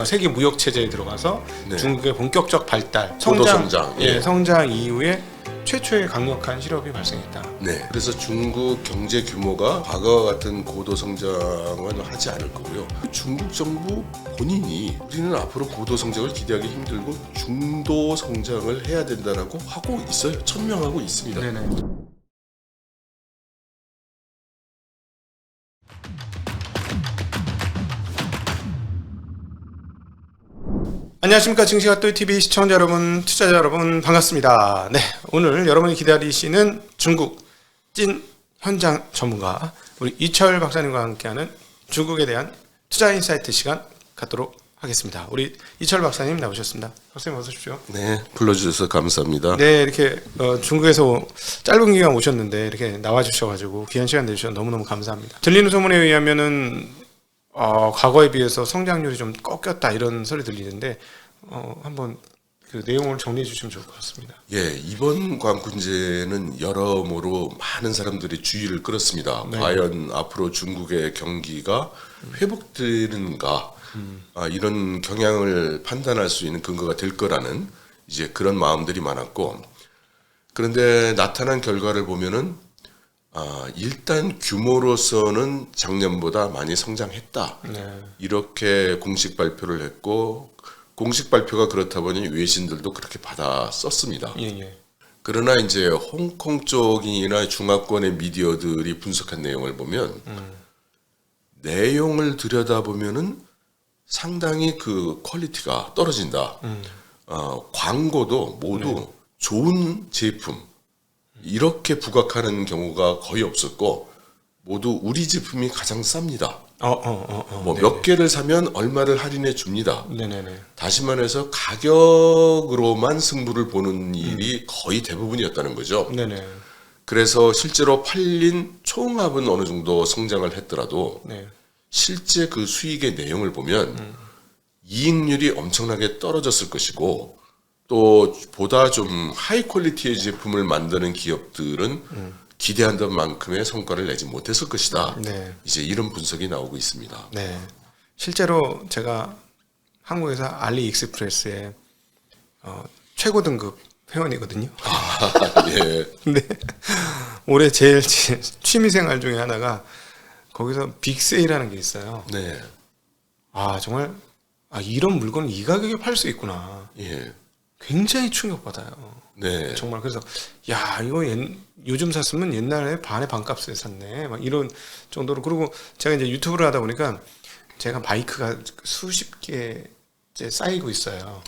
세계 무역 체제에 들어가서 네. 중국의 본격적 발달, 고도 성장, 예, 성장 이후에 최초의 강력한 실업이 발생했다. 네. 그래서 중국 경제 규모가 과거와 같은 고도 성장은 하지 않을 거고요. 중국 정부 본인이 우리는 앞으로 고도 성장을 기대하기 힘들고 중도 성장을 해야 된다라고 하고 있어요. 천명하고 있습니다. 네네. 안녕하십니까. 증시가또 TV 시청자 여러분, 투자자 여러분 반갑습니다. 네, 오늘 여러분이 기다리시는 중국 찐 현장 전문가 우리 이철 박사님과 함께하는 중국에 대한 투자 인사이트 시간 갖도록 하겠습니다. 우리 이철 박사님 나오셨습니다. 박사님 어서 오십시오. 네, 불러주셔서 감사합니다. 네, 이렇게 중국에서 짧은 기간 오셨는데 이렇게 나와주셔가지고 귀한 시간 내주셔서 너무너무 감사합니다. 들리는 소문에 의하면은 과거에 비해서 성장률이 좀 꺾였다 이런 소리 들리는데 한번 그 내용을 정리해 주시면 좋을 것 같습니다. 예, 이번 관군제는 여러모로 많은 사람들이 주의를 끌었습니다. 네. 과연 앞으로 중국의 경기가 회복되는가, 이런 경향을 판단할 수 있는 근거가 될 거라는 이제 그런 마음들이 많았고, 그런데 나타난 결과를 보면은 일단 규모로서는 작년보다 많이 성장했다. 네. 이렇게 공식 발표를 했고, 공식 발표가 그렇다 보니 외신들도 그렇게 받아 썼습니다. 예. 그러나 이제 홍콩 쪽이나 중화권의 미디어들이 분석한 내용을 보면 내용을 들여다보면은 상당히 그 퀄리티가 떨어진다. 광고도 모두 좋은 제품 이렇게 부각하는 경우가 거의 없었고 모두 우리 제품이 가장 쌉니다. 뭐 몇 개를 사면 얼마를 할인해 줍니다. 네네네. 다시 말해서 가격으로만 승부를 보는 일이 거의 대부분이었다는 거죠. 네네. 그래서 실제로 팔린 총합은 어느 정도 성장을 했더라도 네. 실제 그 수익의 내용을 보면 이익률이 엄청나게 떨어졌을 것이고 또 보다 좀 하이 퀄리티의 제품을 만드는 기업들은 기대한던 만큼의 성과를 내지 못했을 것이다. 네. 이제 이런 분석이 나오고 있습니다. 네. 실제로 제가 한국에서 알리익스프레스의 최고 등급 회원이거든요. 예. 근데 올해 제일 취미생활 중에 하나가 거기서 빅세일하는 게 있어요. 네. 정말 이런 물건을 이 가격에 팔 수 있구나. 예. 굉장히 충격받아요. 네. 정말 그래서 이거 요즘 샀으면 옛날에 반의 반값에 샀네. 막 이런 정도로. 그리고 제가 이제 유튜브를 하다 보니까 제가 마이크가 수십 개 이제 쌓이고 있어요.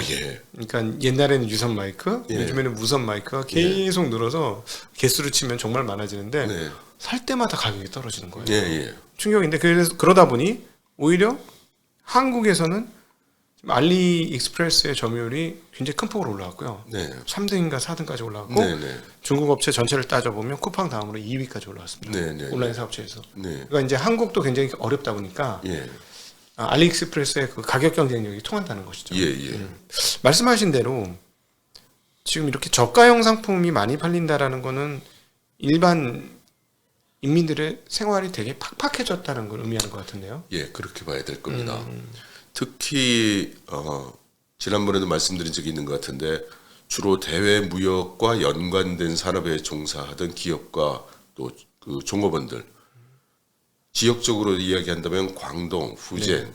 예. 그러니까 옛날에는 유선 마이크, 예. 요즘에는 무선 마이크가 계속 늘어서 개수를 치면 정말 많아지는데 네. 살 때마다 가격이 떨어지는 거예요. 예. 충격인데 그래서 그러다 보니 오히려 한국에서는 알리익스프레스의 점유율이 굉장히 큰 폭으로 올라왔고요. 네. 3등인가 4등까지 올라왔고 네. 중국 업체 전체를 따져보면 쿠팡 다음으로 2위까지 올라왔습니다. 네. 온라인 사업체에서. 네. 그러니까 이제 한국도 굉장히 어렵다 보니까 예. 알리익스프레스의 그 가격 경쟁력이 통한다는 것이죠. 예. 말씀하신 대로 지금 이렇게 저가형 상품이 많이 팔린다라는 거는 일반 인민들의 생활이 되게 팍팍해졌다는 걸 의미하는 것 같은데요. 예, 그렇게 봐야 될 겁니다. 특히 지난번에도 말씀드린 적이 있는 것 같은데 주로 대외 무역과 연관된 산업에 종사하던 기업과 또 그 종업원들 지역적으로 이야기한다면 광동, 후젠,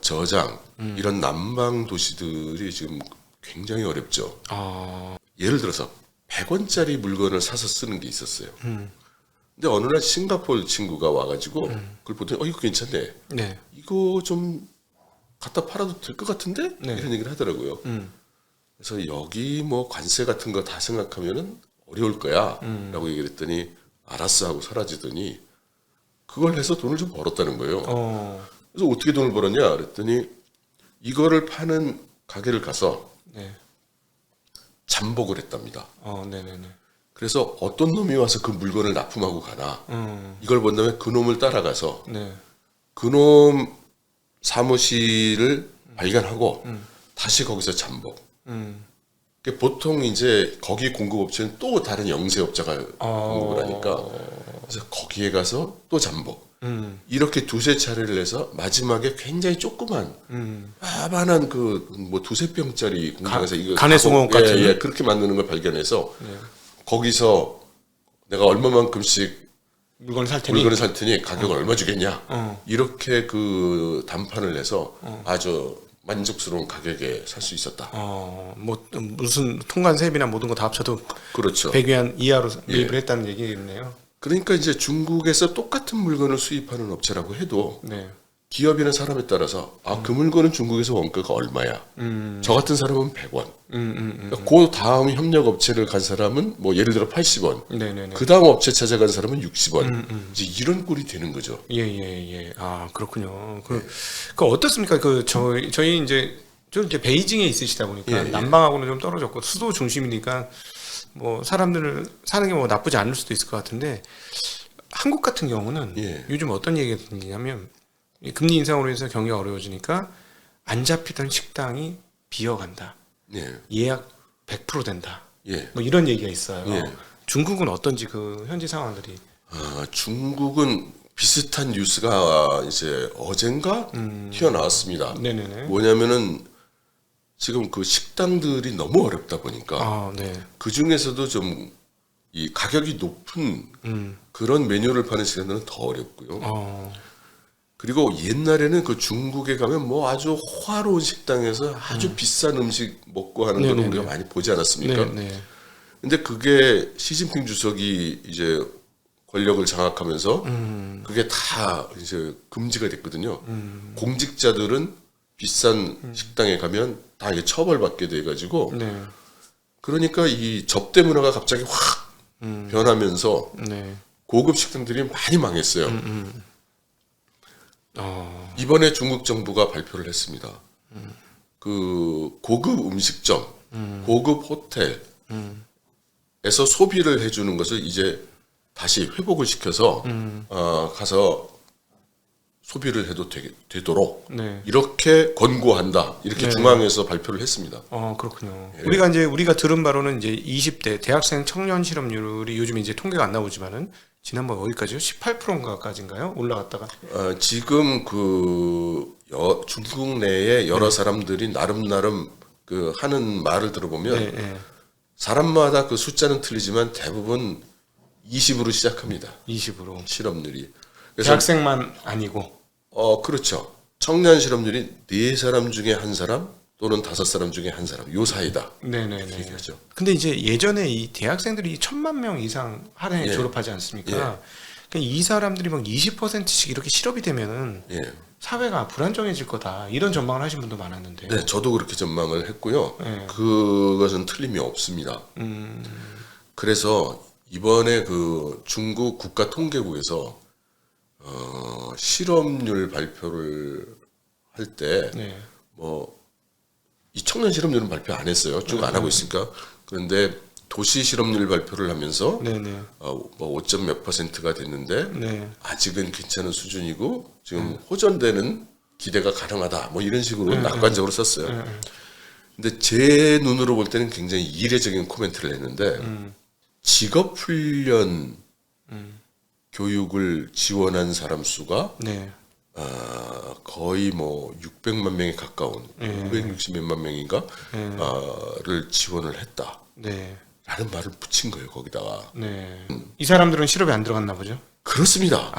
저장 이런 남방 도시들이 지금 굉장히 어렵죠. 예를 들어서 100원짜리 물건을 사서 쓰는 게 있었어요. 근데 어느 날 싱가포르 친구가 와가지고 그걸 보더니 이거 괜찮네. 네. 이거 좀 갖다 팔아도 될 것 같은데? 네. 이런 얘기를 하더라고요. 그래서 여기 뭐 관세 같은 거 다 생각하면은 어려울 거야 라고 얘기를 했더니 알았어 하고 사라지더니 그걸 해서 돈을 좀 벌었다는 거예요. 그래서 어떻게 돈을 벌었냐 그랬더니 이거를 파는 가게를 가서 네. 잠복을 했답니다. 네네네. 그래서 어떤 놈이 와서 그 물건을 납품하고 가나 이걸 본 다음에 그 놈을 따라가서 네. 그놈 사무실을 발견하고 다시 거기서 잠복. 보통 이제 거기 공급업체는 또 다른 영세업자가 공급을 하니까 그래서 거기에 가서 또 잠복. 이렇게 두세 차례를 해서 마지막에 굉장히 조그만 빠만한 그 뭐 두세 병짜리 공장에서 이거 간해송원 같은 예, 그렇게 만드는 걸 발견해서 거기서 내가 얼마만큼씩 물건을 살 테니 물건을 살 테니 가격을 얼마 주겠냐 이렇게 그 담판을 해서 아주 만족스러운 가격에 살 수 있었다. 뭐 무슨 통관 세비나 모든 거 다 합쳐도 그렇죠. 100위안 이하로 매입을 했다는 얘기겠네요. 그러니까 이제 중국에서 똑같은 물건을 수입하는 업체라고 해도 네. 기업이나 사람에 따라서 그 물건은 중국에서 원가가 얼마야. 저 같은 사람은 100원. 그러니까 그 다음 협력 업체를 간 사람은 뭐 예를 들어 80원. 네네네. 그 다음 업체 찾아간 사람은 60원. 이제 이런 꼴이 되는 거죠. 예. 아, 그렇군요. 그 어떻습니까? 저희 이제 좀 이제 베이징에 있으시다 보니까 남방하고는 좀 떨어졌고 수도 중심이니까 뭐 사람들을 사는 게 뭐 나쁘지 않을 수도 있을 것 같은데 한국 같은 경우는 요즘 어떤 얘기가 들리냐면 이 금리 인상으로 해서 경기가 어려워지니까 안 잡히던 식당이 비어간다. 예약 100% 된다. 뭐 이런 얘기가 있어요. 중국은 어떤지 그 현지 상황들이. 중국은 비슷한 뉴스가 이제 어젠가 튀어나왔습니다. 네네네. 뭐냐면은 지금 그 식당들이 너무 어렵다 보니까 그 중에서도 좀 이 가격이 높은 그런 메뉴를 파는 식당들은 더 어렵고요. 그리고 옛날에는 그 중국에 가면 뭐 아주 호화로운 식당에서 아주 비싼 음식 먹고 하는 걸 우리가 많이 보지 않았습니까? 근데 그게 시진핑 주석이 이제 권력을 장악하면서 그게 다 이제 금지가 됐거든요. 공직자들은 비싼 식당에 가면 다 이게 처벌받게 돼가지고 그러니까 이 접대 문화가 갑자기 확 변하면서 고급 식당들이 많이 망했어요. 이번에 중국 정부가 발표를 했습니다. 그 고급 음식점, 고급 호텔에서 소비를 해주는 것을 이제 다시 회복을 시켜서 가서 소비를 해도 되도록 이렇게 권고한다. 이렇게 중앙에서 발표를 했습니다. 그렇군요. 우리가 들은 바로는 이제 20대 대학생 청년 실업률이 요즘 이제 통계가 안 나오지만은 지난번 어디까지요? 18%인가까지인가요? 올라갔다가 지금 그 중국 내에 여러 사람들이 나름 그 하는 말을 들어보면 사람마다 그 숫자는 틀리지만 대부분 20으로 시작합니다. 20으로 실업률이. 그래서 대학생만 아니고 그렇죠. 청년 실업률이 4사람 중에 1사람 또는 5사람 중에 1사람 요 사이다. 네네네. 얘기하죠. 근데 이제 예전에 이 대학생들이 1,000만 명 이상 한 해 졸업하지 않습니까? 그러니까 이 사람들이 막 20%씩 이렇게 실업이 되면은 사회가 불안정해질 거다 이런 전망을 하신 분도 많았는데. 네, 저도 그렇게 전망을 했고요. 그것은 틀림이 없습니다. 그래서 이번에 그 중국 국가통계국에서 실업률 발표를 할 때 뭐 이 청년 실업률은 발표 안 했어요. 쭉 안 하고 있으니까. 그런데 도시 실업률 발표를 하면서 뭐 5점 몇 %가 됐는데 아직은 괜찮은 수준이고 지금 호전되는 기대가 가능하다. 뭐 이런 식으로 낙관적으로 썼어요. 근데 제 눈으로 볼 때는 굉장히 이례적인 코멘트를 했는데 직업훈련 교육을 지원한 사람 수가 거의 뭐 600만 명에 가까운 560몇만 명인가 를 지원을 했다. 라는 말을 붙인 거예요 거기다가. 이 사람들은 실업에 안 들어갔나 보죠? 그렇습니다.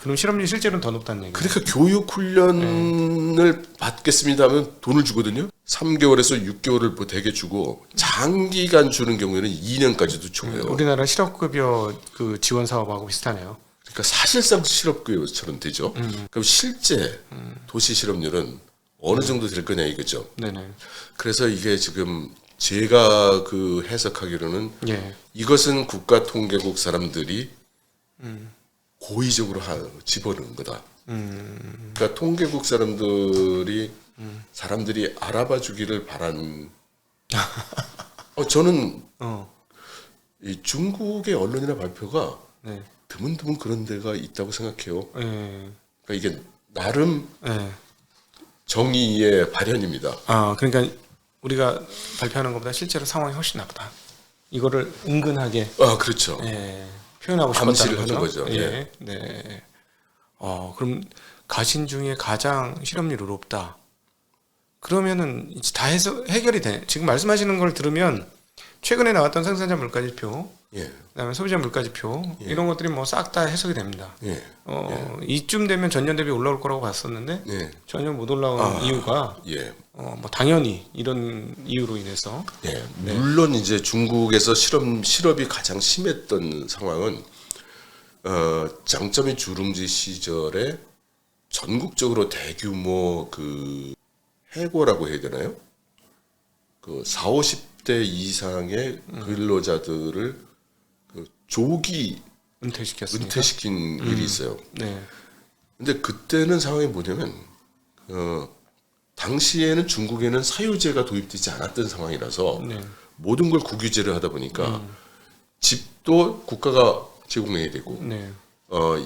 그럼 실업률이 실제로는 더 높다는 얘기예요. 그러니까 교육 훈련을 받겠습니다 하면 돈을 주거든요. 3개월에서 6개월을 뭐 대개 주고 장기간 주는 경우에는 2년까지도 줘요. 우리나라 실업급여 그 지원 사업하고 비슷하네요. 그러니까 사실상 실업급여처럼 되죠. 그럼 실제 도시 실업률은 어느 정도 될 거냐 이거죠. 그래서 이게 지금 제가 그 해석하기로는 이것은 국가통계국 사람들이 고의적으로 집어넣은 거다. 그러니까 통계국 사람들이 알아봐 주기를 바란. 저는 이 중국의 언론이나 발표가 드문드문 그런 데가 있다고 생각해요. 그러니까 이게 나름 정의의 발현입니다. 그러니까 우리가 발표하는 것보다 실제로 상황이 훨씬 나쁘다. 이거를 은근하게 그렇죠. 표현하고 싶었다는 암시를 거죠. 하는 거죠. 예. 네. 그럼 가신 중에 가장 실업률이 높다. 그러면은 이제 다 해결이 돼. 지금 말씀하시는 걸 들으면 최근에 나왔던 생산자 물가지표, 예. 그다음에 소비자 물가지표 이런 것들이 뭐 싹 다 해석이 됩니다. 예. 이쯤 되면 전년 대비 올라올 거라고 봤었는데 예. 전혀 못 올라온 이유가 예. 뭐 당연히 이런 이유로 인해서 예. 물론 이제 중국에서 실업이 가장 심했던 상황은 장점이 주룽지 시절에 전국적으로 대규모 그 해고라고 해야 되나요? 그 40, 50대 이상의 근로자들을 그 조기 은퇴시켰습니다. 은퇴시킨 일이 있어요. 네. 근데 그때는 상황이 뭐냐면 당시에는 중국에는 사유제가 도입되지 않았던 상황이라서 네. 모든 걸 국유제를 하다 보니까 집도 국가가 제공해야 되고 네.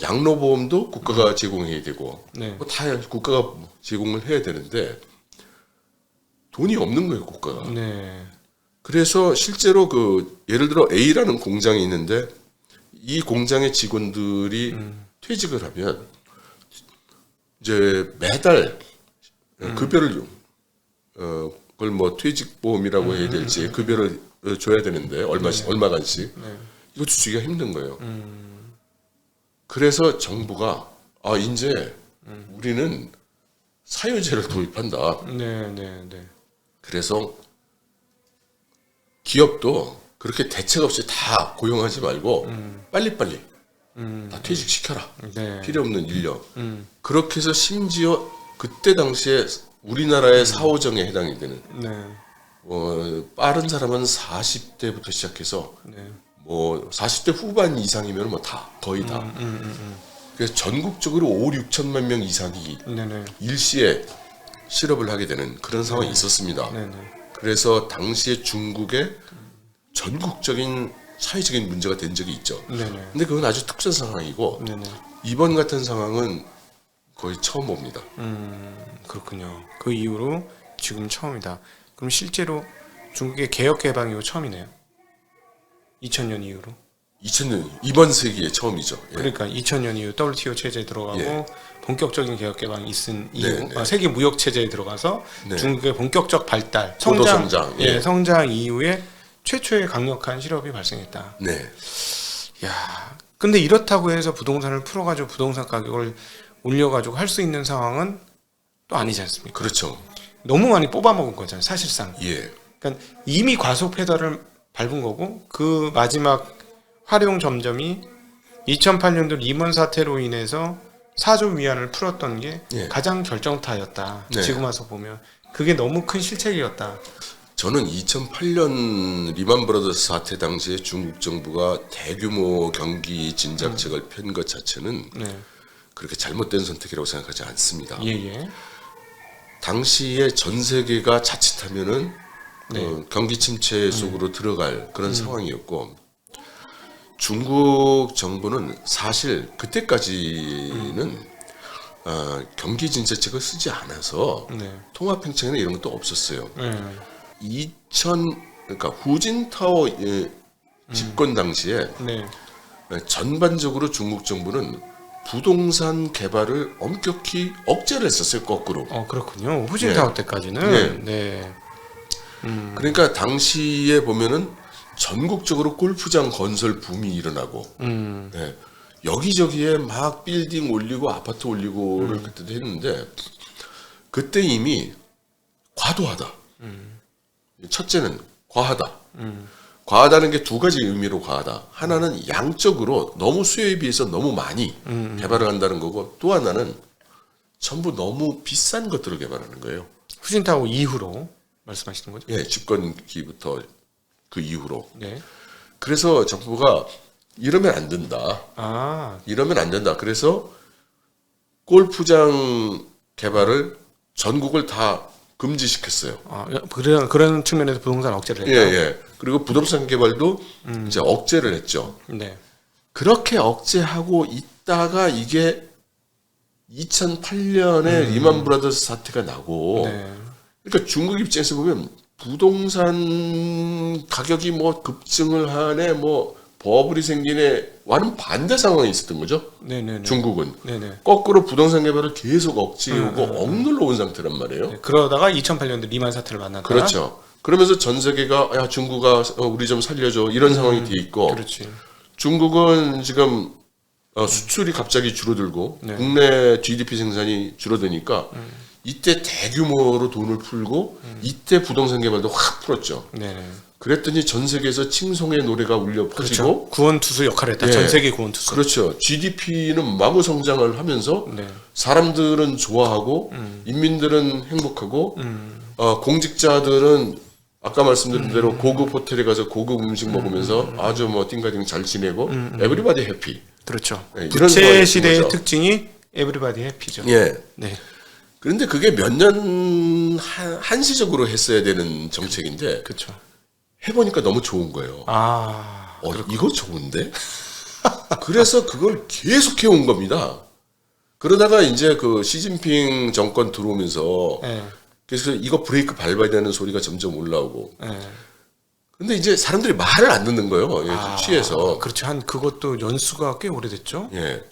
양로보험도 국가가 제공해야 되고 네. 뭐 다 국가가 제공을 해야 되는데 돈이 없는 거예요, 국가가. 네. 그래서 실제로 그 예를 들어 A라는 공장이 있는데 이 공장의 직원들이 퇴직을 하면 이제 매달 급여를 그걸 뭐 퇴직보험이라고 해야 될지 급여를 줘야 되는데 얼마간씩 이것도 주기가 힘든 거예요. 그래서 정부가 이제 우리는 사유제를 도입한다. 네. 네. 네. 그래서 기업도 그렇게 대책 없이 다 고용하지 말고 빨리빨리 다 퇴직시켜라. 네. 필요 없는 인력. 그렇게 해서 심지어 그때 당시에 우리나라의 사호정에 해당이 되는 네. 빠른 사람은 40대부터 시작해서 네. 뭐 40대 후반 이상이면 뭐 다 거의 다. 그래서 전국적으로 5, 6천만 명 이상이 네네. 일시에 실업을 하게 되는 그런 상황이 있었습니다. 네네. 그래서 당시에 중국에 전국적인 사회적인 문제가 된 적이 있죠. 네네. 근데 그건 아주 특殊상황이고 네네. 이번 같은 상황은 거의 처음 봅니다. 그렇군요. 그 이후로 지금 처음이다. 그럼 실제로 중국의 개혁 개방 이후 처음이네요. 2000년 이후로. 2000년 이번 세기에 처음이죠. 예. 그러니까 2000년 이후 WTO 체제에 들어가고 예. 본격적인 개혁 개방이 있은 이후 네, 네. 세계 무역 체제에 들어가서 네. 중국의 본격적 발달, 고도 성장, 성장, 예, 성장 이후에 최초의 강력한 실업이 발생했다. 네. 야, 근데 이렇다고 해서 부동산을 풀어가지고 부동산 가격을 올려가지고 할 수 있는 상황은 또 아니지 않습니까? 그렇죠. 너무 많이 뽑아먹은 거잖아요, 사실상. 예. 그러니까 이미 과속 페달을 밟은 거고 그 마지막 활용 점점이 2008년도 리먼 사태로 인해서 4조 위안을 풀었던 게 예. 가장 결정타였다. 네. 지금 와서 보면 그게 너무 큰 실책이었다. 저는 2008년 리만 브라더스 사태 당시에 중국 정부가 대규모 경기 진작책을 편 것 자체는 네, 그렇게 잘못된 선택이라고 생각하지 않습니다. 예예. 당시에 전 세계가 자칫하면은 네. 경기 침체 속으로 들어갈 그런 상황이었고 중국 정부는 사실 그때까지는 경기 진짜책을 쓰지 않아서 네, 통합행정이나 이런 것도 없었어요. 네, 그러니까 후진타오 집권 당시에 네, 전반적으로 중국 정부는 부동산 개발을 엄격히 억제를 했었어요, 거꾸로. 그렇군요. 후진타오 때까지는 네, 그러니까 당시에 보면은 전국적으로 골프장 건설 붐이 일어나고 네. 여기저기에 막 빌딩 올리고 아파트 올리고를 그때도 했는데 그때 이미 과도하다. 첫째는 과하다. 과하다는 게 두 가지 의미로 과하다. 하나는 양적으로 너무 수요에 비해서 너무 많이 개발을 한다는 거고 또 하나는 전부 너무 비싼 것들을 개발하는 거예요. 후진타오 이후로 말씀하시는 거죠? 예, 집권기부터 그 이후로. 네. 그래서 정부가 이러면 안 된다. 이러면 안 된다. 그래서 골프장 개발을 전국을 다 금지시켰어요. 그런 측면에서 부동산 억제를 했다. 예. 그리고 부동산 개발도 이제 억제를 했죠. 네. 그렇게 억제하고 있다가 이게 2008년에 리만 브라더스 사태가 나고 네. 그러니까 중국 입장에서 보면 부동산 가격이 뭐 급증을 하네 뭐 버블이 생긴에 와는 반대 상황이 있었던 거죠. 네네네. 중국은 네네. 거꾸로 부동산 개발을 계속 억제하고 억눌러 온 상태란 말이에요. 네, 그러다가 2008년도 리만 사태를 만났다. 그렇죠. 그러면서 전 세계가 야 중국아 우리 좀 살려줘 이런 상황이 돼 있고 그렇지. 중국은 지금 수출이 갑자기 줄어들고 네. 국내 GDP 생산이 줄어드니까 이때 대규모로 돈을 풀고 이때 부동산 개발도 확 풀었죠. 네네. 그랬더니 전 세계에서 칭송의 노래가 울려 그렇죠. 퍼지고 구원투수 역할을 했다. 예. 전 세계 구원투수. 그렇죠. GDP는 마구 성장을 하면서 네. 사람들은 좋아하고 인민들은 행복하고 공직자들은 아까 말씀드린 대로 고급 호텔에 가서 고급 음식 먹으면서 아주 뭐 띵가띵 잘 지내고 에브리바디 해피. 그렇죠. 네, 이런 부채 상황이 시대의 있는 거죠. 특징이 에브리바디 해피죠. 예. 네. 그런데 그게 몇 년 한시적으로 했어야 되는 정책인데 그렇죠. 해보니까 너무 좋은 거예요. 아. 이거 좋은데? 그래서 그걸 계속 해온 겁니다. 그러다가 이제 그 시진핑 정권 들어오면서 네. 그래서 이거 브레이크 밟아야 되는 소리가 점점 올라오고. 네. 근데 이제 사람들이 말을 안 듣는 거예요. 취해서. 그렇죠. 한 그것도 연수가 꽤 오래됐죠. 예.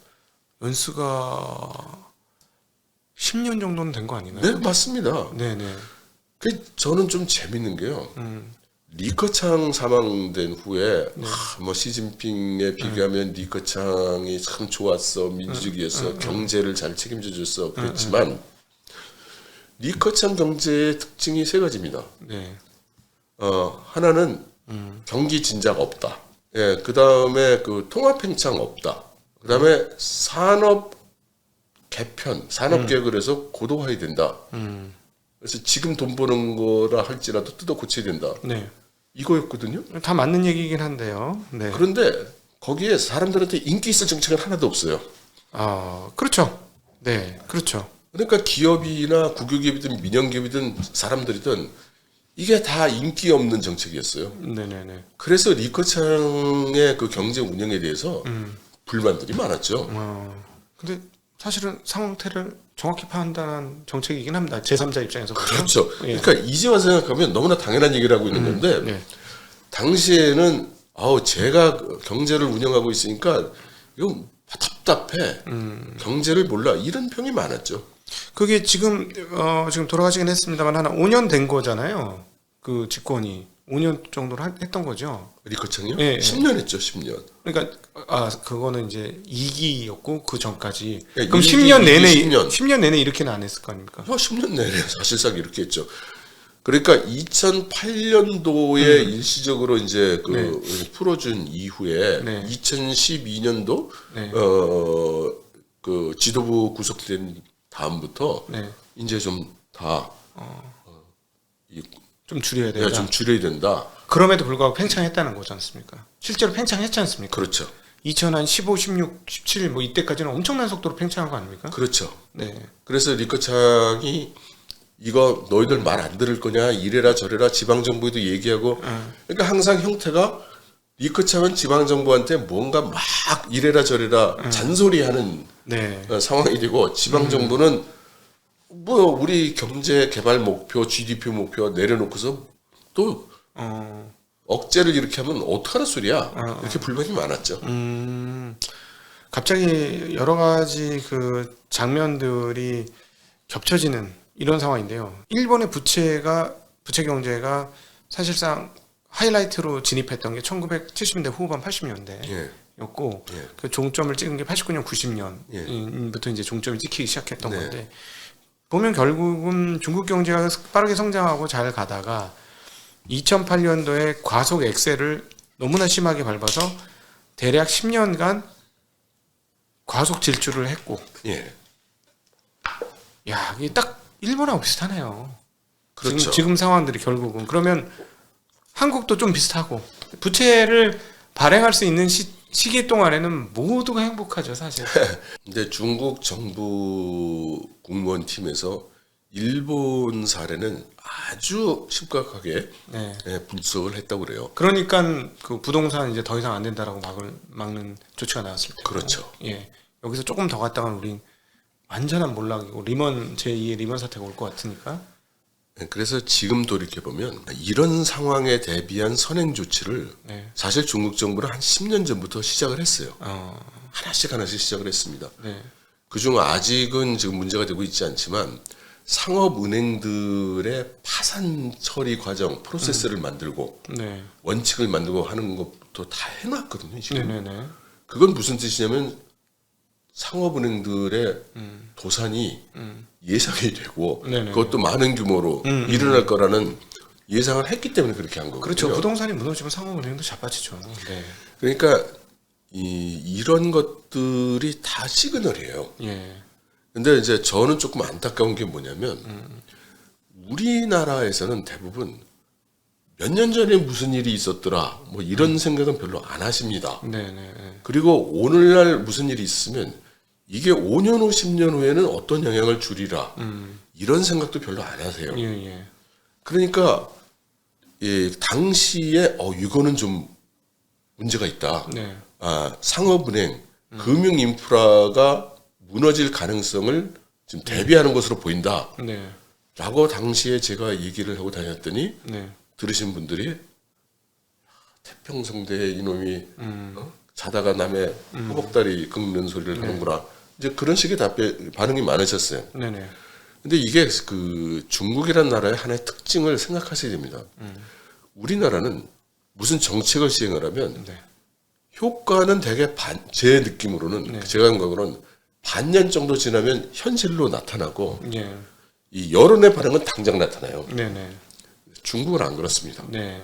연수가 10년 정도는 된 거 아닌가요? 네, 맞습니다. 네네. 그 저는 좀 재밌는 게요. 리커창 사망된 후에 뭐 시진핑에 비교하면 리커창이 참 좋았어, 민주주의였어, 경제를 잘 책임져 줬어 그랬지만 리커창 경제의 특징이 세 가지입니다. 네. 하나는 경기 진작 없다. 예, 그 다음에 그 통합 팽창 없다. 그 다음에 산업 개편, 산업 개혁을 해서 고도화해야 된다. 그래서 지금 돈 버는 거라 할지라도 뜯어 고쳐야 된다. 네. 이거였거든요. 다 맞는 얘기긴 한데요. 네. 그런데 거기에 사람들한테 인기 있을 정책은 하나도 없어요. 아, 그렇죠. 네, 그렇죠. 그러니까 기업이나 국유기업이든 민영기업이든 사람들이든 이게 다 인기 없는 정책이었어요. 네네네. 그래서 리커창의 그 경제 운영에 대해서 불만들이 많았죠. 근데 사실은 상황태를 정확히 판단한 정책이긴 합니다. 제3자 입장에서. 그렇죠. 예. 그러니까 이제와 생각하면 너무나 당연한 얘기를 하고 있는 건데 네. 당시에는 제가 경제를 운영하고 있으니까 이거 답답해. 경제를 몰라. 이런 평이 많았죠. 그게 지금 돌아가시긴 했습니다만 한 5년 된 거잖아요. 그 집권이 5년 정도를 했던 거죠. 리커창이요? 예, 10년 했죠. 10년. 그러니까 그거는 이제 2기였고 그 전까지. 예, 그럼 일기, 10년 내내 10년. 10년 내내 이렇게는 안 했을 거 아닙니까? 10년 내내 사실상 이렇게 했죠. 그러니까 2008년도에 일시적으로 이제 그 풀어준 이후에 네. 2012년도 네. 그 지도부 구속된 다음부터 네. 이제 좀 다 좀 줄여야 된다. 좀 줄여야 된다. 그럼에도 불구하고 팽창했다는 거지 않습니까? 실제로 팽창했지 않습니까? 그렇죠. 2015, 16, 17 뭐 이때까지는 엄청난 속도로 팽창한 거 아닙니까? 그렇죠. 네. 그래서 리커창이 이거 너희들 말 안 들을 거냐 이래라 저래라 지방정부에도 얘기하고 그러니까 항상 형태가 리커창은 지방정부한테 뭔가 막 이래라 저래라 잔소리하는 네. 상황이 되고 지방정부는 뭐 우리 경제 개발 목표 GDP 목표 내려놓고서 또 억제를 이렇게 하면 어떡하는 소리야 이렇게 불만이 많았죠. 갑자기 여러 가지 그 장면들이 겹쳐지는 이런 상황인데요. 일본의 부채 경제가 사실상 하이라이트로 진입했던 게 1970년대 후반 80년대였고 예. 그 종점을 찍은 게 89년, 90년부터 예. 이제 종점이 찍히기 시작했던 네. 건데 보면 결국은 중국 경제가 빠르게 성장하고 잘 가다가 2008년도에 과속 엑셀을 너무나 심하게 밟아서 대략 10년간 과속 질주를 했고, 예. 야, 이게 딱 일본하고 비슷하네요. 그렇죠. 지금 상황들이 결국은 그러면 한국도 좀 비슷하고 부채를 발행할 수 있는 시기 동안에는 모두가 행복하죠, 사실. 근데 중국 정부 공무원 팀에서 일본 사례는 아주 심각하게 네. 분석을 했다고 그래요. 그러니까 그 부동산 이제 더 이상 안 된다라고 막는 조치가 나왔을 때. 그렇죠. 예. 여기서 조금 더 갔다가는 우린 완전한 몰락이고 제2의 리먼 사태가 올 것 같으니까. 그래서 지금 돌이켜 보면 이런 상황에 대비한 선행 조치를 네. 사실 중국 정부는 한 10년 전부터 시작을 했어요. 어, 하나씩 시작을 했습니다. 네. 그중 아직은 지금 문제가 되고 있지 않지만 상업은행들의 파산 처리 과정 프로세스를 만들고 네. 원칙을 만들고 하는 것부터 다 해놨거든요. 지금 네네네. 그건 무슨 뜻이냐면 상업은행들의 도산이 예상이 되고 네네. 그것도 많은 규모로 일어날 거라는 예상을 했기 때문에 그렇게 한 거거든요. 그렇죠. 부동산이 무너지면 상업은행도 자빠지죠. 네. 그러니까 이런 것들이 다 시그널이에요. 예. 근데 이제 저는 조금 안타까운 게 뭐냐면 우리나라에서는 대부분 몇 년 전에 무슨 일이 있었더라 뭐 이런 생각은 별로 안 하십니다. 네네. 그리고 오늘날 무슨 일이 있으면 이게 5년 후 10년 후에는 어떤 영향을 주리라 이런 생각도 별로 안 하세요. 예, 예. 그러니까 당시에 이거는 좀 문제가 있다. 네. 상업은행, 금융 인프라가 무너질 가능성을 지금 대비하는 것으로 보인다. 네. 라고 당시에 제가 얘기를 하고 다녔더니 네. 들으신 분들이 태평성대에 이놈이 자다가 남의 허벅다리 긁는 소리를 하는구나. 이제 그런 식의 반응이 많으셨어요. 네네. 근데 이게 그 중국이라는 나라의 하나의 특징을 생각하셔야 됩니다. 우리나라는 무슨 정책을 시행을 하면 네. 효과는 대개 제 느낌으로는 제가 생각으로는 반년 정도 지나면 현실로 나타나고 예. 이 여론의 반응은 당장 나타나요. 네네. 중국은 안 그렇습니다. 네.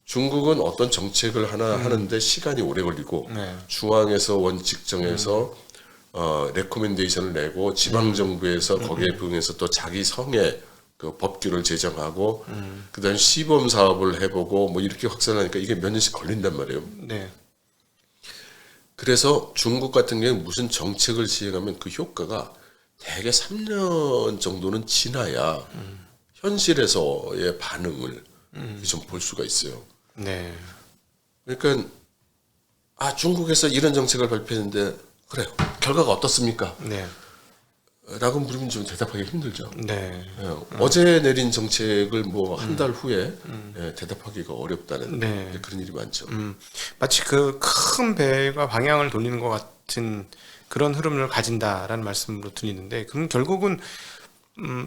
중국은 어떤 정책을 하나 하는데 시간이 오래 걸리고 네. 중앙에서 원칙 정해서 레코멘데이션을 내고 지방 정부에서 거기에 부응해서 또 자기 성의 그 법규를 제정하고 그다음 시범 사업을 해보고 뭐 이렇게 확산하니까 이게 몇 년씩 걸린단 말이에요. 네. 그래서 중국 같은 경우는 무슨 정책을 시행하면 그 효과가 대개 3년 정도는 지나야 현실에서의 반응을 좀 볼 수가 있어요. 네. 그러니까 중국에서 이런 정책을 발표했는데 그래요. 결과가 어떻습니까? 네. 라고 물으면 좀 대답하기 힘들죠. 네. 어제 내린 정책을 뭐 한 달 후에 대답하기가 어렵다는 네. 그런 일이 많죠. 마치 그 큰 배가 방향을 돌리는 것 같은 그런 흐름을 가진다라는 말씀으로 들리는데, 그럼 결국은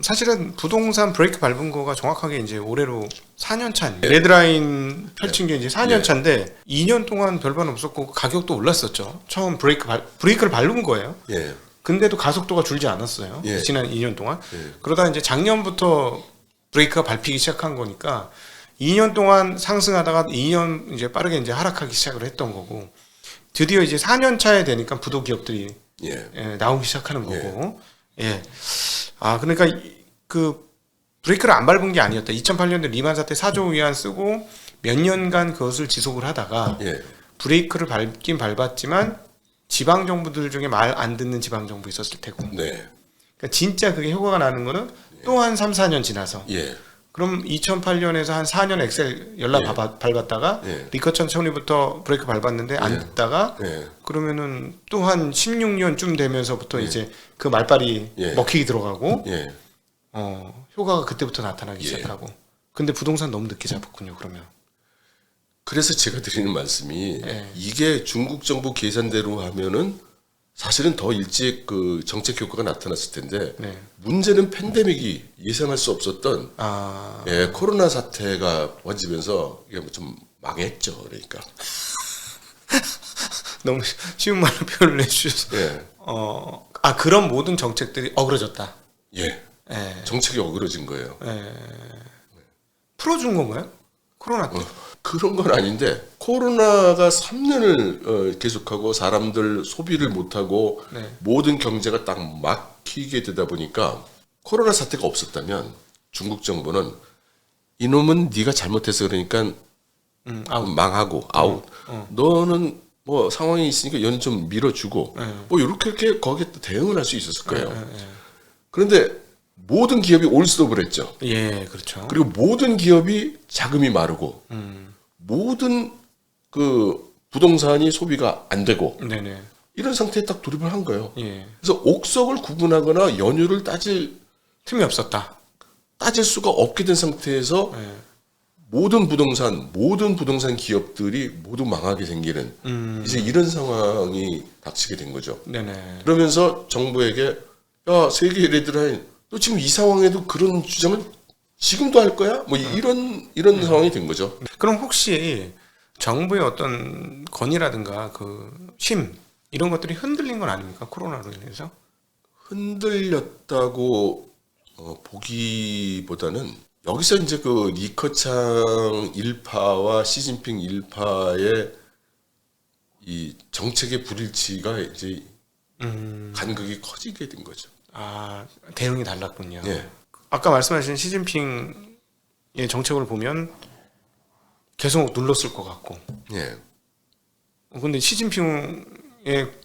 사실은 부동산 브레이크 밟은 거가 정확하게 이제 올해로 4년 차, 레드라인 펼친 게 이제 4년 차인데 2년 동안 별반 없었고 가격도 올랐었죠. 처음 브레이크를 밟은 거예요. 예. 근데도 가속도가 줄지 않았어요. 예. 지난 2년 동안. 예. 그러다 이제 작년부터 브레이크가 밟히기 시작한 거니까 2년 동안 상승하다가 2년 이제 빠르게 이제 하락하기 시작을 했던 거고, 드디어 이제 4년 차에 되니까 부도 기업들이 나오기 시작하는 거고. 예. 그러니까 그 브레이크를 안 밟은 게 아니었다. 2008년도 리만 사태 4조 위안 쓰고 몇 년간 그것을 지속을 하다가 브레이크를 밟긴 밟았지만 지방 정부들 중에 말 안 듣는 지방 정부 있었을 테고. 네. 그러니까 진짜 그게 효과가 나는 거는 또 한 3, 4년 지나서. 예. 그럼 2008년에서 한 4년 엑셀 연락 밟았다가 리커천 처리부터 브레이크 밟았는데 안 듣다가 그러면은 또 한 16년쯤 되면서부터 이제 그 말빨이 먹히기 들어가고 효과가 그때부터 나타나기 시작하고. 근데 부동산 너무 늦게 잡았군요. 그러면. 그래서 제가 드리는 말씀이 이게 중국 정부 계산대로 하면은 사실은 더 일찍 그 정책 효과가 나타났을 텐데 문제는 팬데믹이 예상할 수 없었던 코로나 사태가 번지면서 이게 좀 망했죠. 그러니까 너무 쉬운 말로 표현을 해주셔서 그런 모든 정책들이 어그러졌다. 정책이 어그러진 거예요. 풀어준 건가요? 코로나 때? 그런 건 아닌데 코로나가 3년을 계속하고 사람들 소비를 못하고 모든 경제가 딱 막히게 되다 보니까 코로나 사태가 없었다면 중국 정부는 이놈은 네가 잘못해서 그러니까 망하고 아웃. 너는 뭐 상황이 있으니까 연좀 밀어주고 뭐 이렇게 거기에 또 대응을 할 수 있었을 거예요. 그런데 모든 기업이 올스톱을 했죠. 예, 그렇죠. 그리고 모든 기업이 자금이 마르고 모든 그 부동산이 소비가 안 되고 이런 상태에 딱 돌입을 한 거예요. 그래서 옥석을 구분하거나 연유를 따질 틈이 없었다. 따질 수가 없게 된 상태에서 네. 모든 부동산 기업들이 모두 망하게 생기는 이제 이런 상황이 닥치게 된 거죠. 네네. 그러면서 정부에게 야 세계 레드라인 너 지금 이 상황에도 그런 주장을 지금도 할 거야? 뭐 이런 상황이 된 거죠. 그럼 혹시 정부의 어떤 건의라든가 그 힘 이런 것들이 흔들린 건 아닙니까? 코로나로 인해서? 흔들렸다고 보기보다는 여기서 이제 그 리커창 일파와 시진핑 일파의 이 정책의 불일치가 이제 간극이 커지게 된 거죠. 아, 대응이 달랐군요. 예. 아까 말씀하신 시진핑의 정책을 보면 계속 눌렀을 것 같고. 예. 근데 시진핑의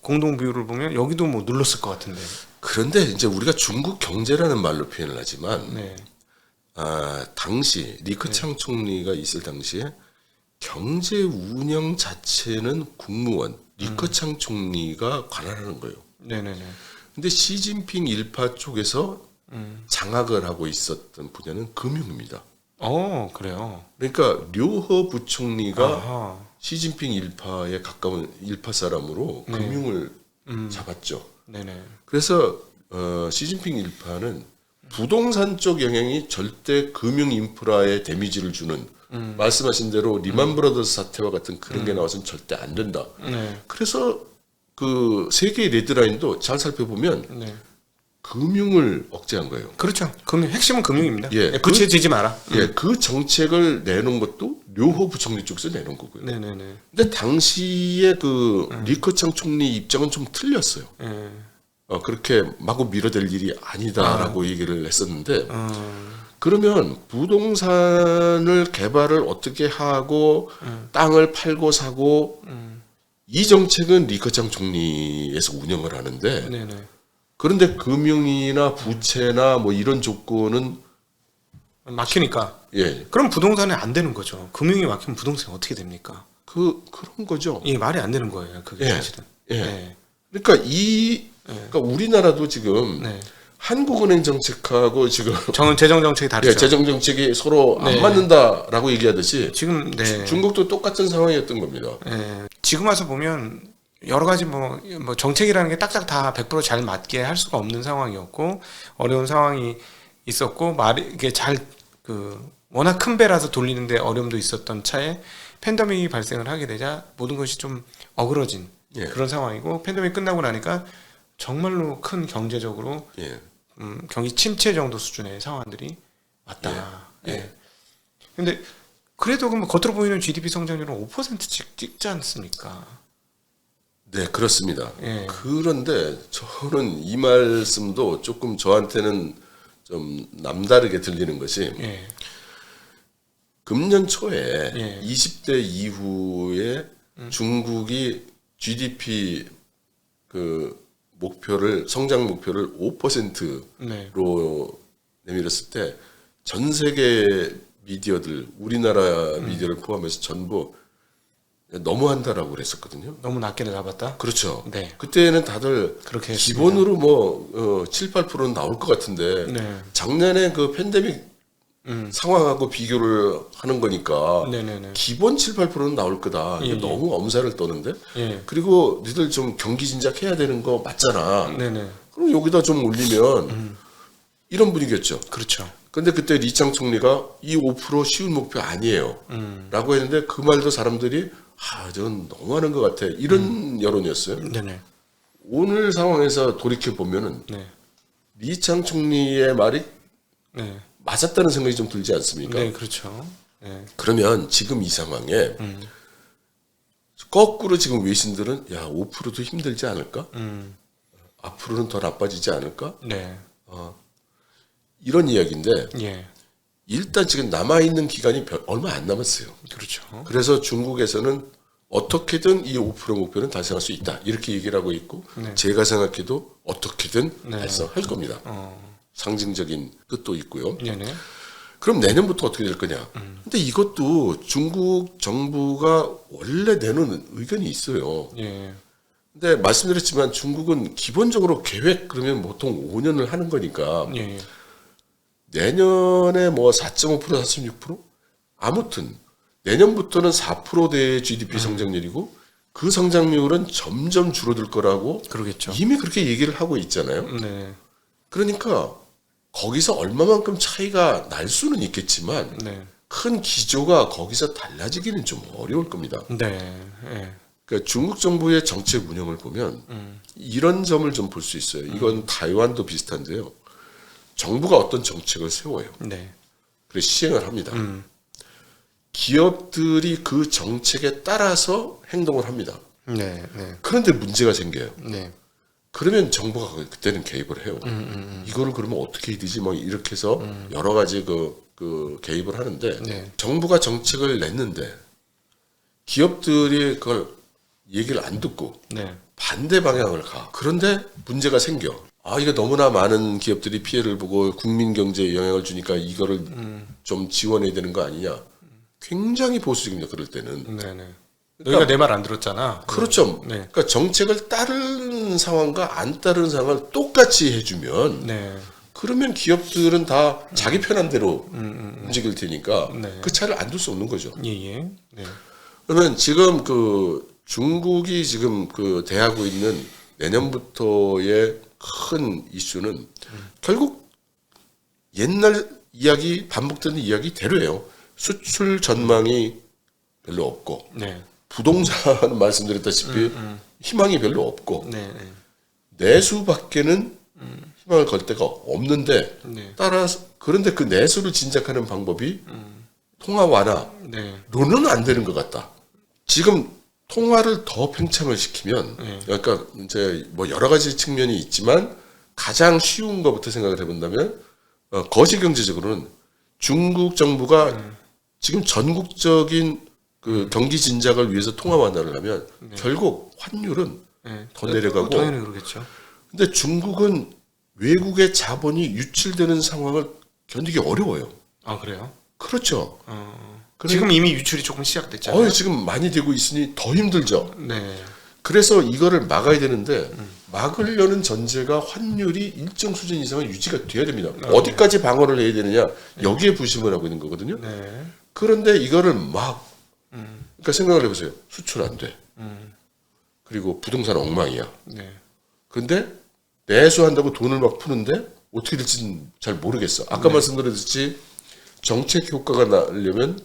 공동 비율을 보면 여기도 뭐 눌렀을 것 같은데. 그런데 이제 우리가 중국 경제라는 말로 표현을 하지만 네. 당시 리커창 총리가 있을 당시에 경제 운영 자체는 국무원 리커창 총리가 관할하는 거예요. 네네네. 근데 시진핑 일파 쪽에서 장악을 하고 있었던 분야는 금융입니다. 그래요. 그러니까 류허 부총리가 아하. 시진핑 일파에 가까운 일파 사람으로 네. 금융을 잡았죠. 네네. 그래서 시진핑 일파는 부동산 쪽 영향이 절대 금융 인프라에 데미지를 주는 말씀하신 대로 리만 브라더스 사태와 같은 그런 게 나와서는 절대 안 된다. 네. 그래서 그 세계 레드라인도 잘 살펴보면 네. 금융을 억제한 거예요. 그렇죠. 핵심은 금융입니다. 예, 부채지지 마라. 예, 그 정책을 내놓은 것도 류호 부총리 쪽에서 내놓은 거고요. 네네네. 근데 당시에 그 리커창 총리 입장은 좀 틀렸어요. 예. 그렇게 마구 밀어댈 일이 아니다라고 얘기를 했었는데 그러면 부동산을 개발을 어떻게 하고 땅을 팔고 사고 이 정책은 리커창 총리에서 운영을 하는데 네네. 그런데 금융이나 부채나 뭐 이런 조건은 막히니까. 예, 그럼 부동산이 안 되는 거죠. 금융이 막히면 부동산이 어떻게 됩니까? 그런 거죠. 이 말이 안 되는 거예요. 그게 예, 사실은. 예. 네. 그러니까 그러니까 우리나라도 지금 네. 한국은행 정책하고 지금 재정 정책이 다르죠. 예, 재정 정책이 서로 네. 안 맞는다라고 얘기하듯이 지금 중국도 똑같은 상황이었던 겁니다. 지금 와서 보면 여러 가지 뭐 정책이라는 게 딱딱 다 100%잘 맞게 할 수가 없는 상황이었고 어려운 상황이 있었고 이게 워낙 큰 배라서 돌리는데 어려움도 있었던 차에 팬데믹이 발생을 하게 되자 모든 것이 좀 어그러진 예. 그런 상황이고 팬데믹 끝나고 나니까 정말로 큰 경제적으로 예. 경기 침체 정도 수준의 상황들이 왔다. 예. 예. 근데 그래도 겉으로 보이는 GDP 성장률은 5%씩 찍지 않습니까? 네, 그렇습니다. 예. 그런데 저는 이 말씀도 조금 저한테는 좀 남다르게 들리는 것이 예. 금년 초에 예. 20대 이후에 중국이 GDP 그 성장 목표를 5%로 네. 내밀었을 때 전 세계 미디어들, 우리나라 미디어를 포함해서 전부 너무한다라고 그랬었거든요. 너무 낮게 잡았다. 그렇죠. 네. 그때는 다들 그렇게 기본으로 뭐 7, 8%는 나올 것 같은데 네. 작년에 그 팬데믹 상황하고 비교를 하는 거니까 네네네. 기본 7, 8%는 나올 거다. 예, 이거 예. 너무 엄살을 떠는데 예. 그리고 니들 좀 경기 진작해야 되는 거 맞잖아. 네네. 그럼 여기다 좀 올리면 이런 분위기였죠. 그렇죠. 근데 그때 리창 총리가 이 5% 쉬운 목표 아니에요. 라고 했는데 그 말도 사람들이 저건 너무하는 것 같아. 이런 여론이었어요. 네네. 오늘 상황에서 돌이켜 보면은 네. 리창 총리의 말이 네. 맞았다는 생각이 좀 들지 않습니까? 네, 그렇죠. 네. 그러면 지금 이 상황에 거꾸로 지금 외신들은 5%도 힘들지 않을까? 앞으로는 더 나빠지지 않을까? 네. 이런 이야기인데 예. 일단 지금 남아있는 기간이 얼마 안 남았어요. 그렇죠. 그래서 중국에서는 어떻게든 이 5% 목표는 달성할 수 있다. 이렇게 얘기를 하고 있고 네. 제가 생각해도 어떻게든 네. 달성할 겁니다. 상징적인 뜻도 있고요. 네네. 그럼 내년부터 어떻게 될 거냐? 근데 이것도 중국 정부가 원래 내놓은 의견이 있어요. 예. 근데 말씀드렸지만 중국은 기본적으로 계획 그러면 보통 5년을 하는 거니까 예. 내년에 뭐 4.5% 4.6% 아무튼 내년부터는 4%대의 GDP 성장률이고 그 성장률은 점점 줄어들 거라고 그러겠죠. 이미 그렇게 얘기를 하고 있잖아요. 네. 그러니까 거기서 얼마만큼 차이가 날 수는 있겠지만 네. 큰 기조가 거기서 달라지기는 좀 어려울 겁니다. 네. 네. 그러니까 중국 정부의 정책 운영을 보면 이런 점을 좀 볼 수 있어요. 이건 타이완도 비슷한데요. 정부가 어떤 정책을 세워요. 네. 그래서 시행을 합니다. 기업들이 그 정책에 따라서 행동을 합니다. 네. 네. 그런데 문제가 생겨요. 네. 그러면 정부가 그때는 개입을 해요. 이거를 그러면 어떻게 해야 되지? 막 이렇게 해서 여러 가지 그 개입을 하는데 네. 정부가 정책을 냈는데 기업들이 그걸 얘기를 안 듣고 네. 반대 방향을 가. 그런데 문제가 생겨. 아, 이거 너무나 많은 기업들이 피해를 보고 국민 경제에 영향을 주니까 이거를 좀 지원해야 되는 거 아니냐. 굉장히 보수적입니다. 그럴 때는. 네네. 너희가 내 말 안 들었잖아. 그렇죠. 네. 그러니까 정책을 따르는 상황과 안 따르는 상황을 똑같이 해주면 네. 그러면 기업들은 다 자기 편한 대로 움직일 테니까 네. 그 차를 안 둘 수 없는 거죠. 예예. 네. 그러면 지금 그 중국이 지금 그 대하고 있는 내년부터의 큰 이슈는 결국 옛날 이야기 반복되는 이야기대로예요. 수출 전망이 별로 없고 네. 부동산은 말씀드렸다시피 희망이 별로 없고 네. 네. 내수밖에는 희망을 걸 데가 없는데 네. 따라서 그런데 그 내수를 진작하는 방법이 통화 완화로는 네. 안 되는 것 같다. 지금 통화를 더 팽창을 시키면 네. 그러니까 이제 뭐 여러 가지 측면이 있지만 가장 쉬운 것부터 생각을 해본다면 거시 경제적으로는 중국 정부가 지금 전국적인 그 경기 진작을 위해서 통화 완화를 하면 결국 환율은 네. 더 내려가고 당연히 그러겠죠. 근데 중국은 외국의 자본이 유출되는 상황을 견디기 어려워요. 아 그래요? 그렇죠. 지금 이미 유출이 조금 시작됐잖아요. 지금 많이 되고 있으니 더 힘들죠. 네. 그래서 이거를 막아야 되는데 막으려는 전제가 환율이 일정 수준 이상은 유지가 돼야 됩니다. 어디까지 방어를 해야 되느냐 여기에 부심을 하고 있는 거거든요. 네. 그런데 이거를 막 그러니까 생각을 해보세요. 수출 안 돼. 그리고 부동산 엉망이야. 네. 근데 내수한다고 돈을 막 푸는데 어떻게 될지는 잘 모르겠어. 아까 말씀드렸듯이 정책 효과가 나려면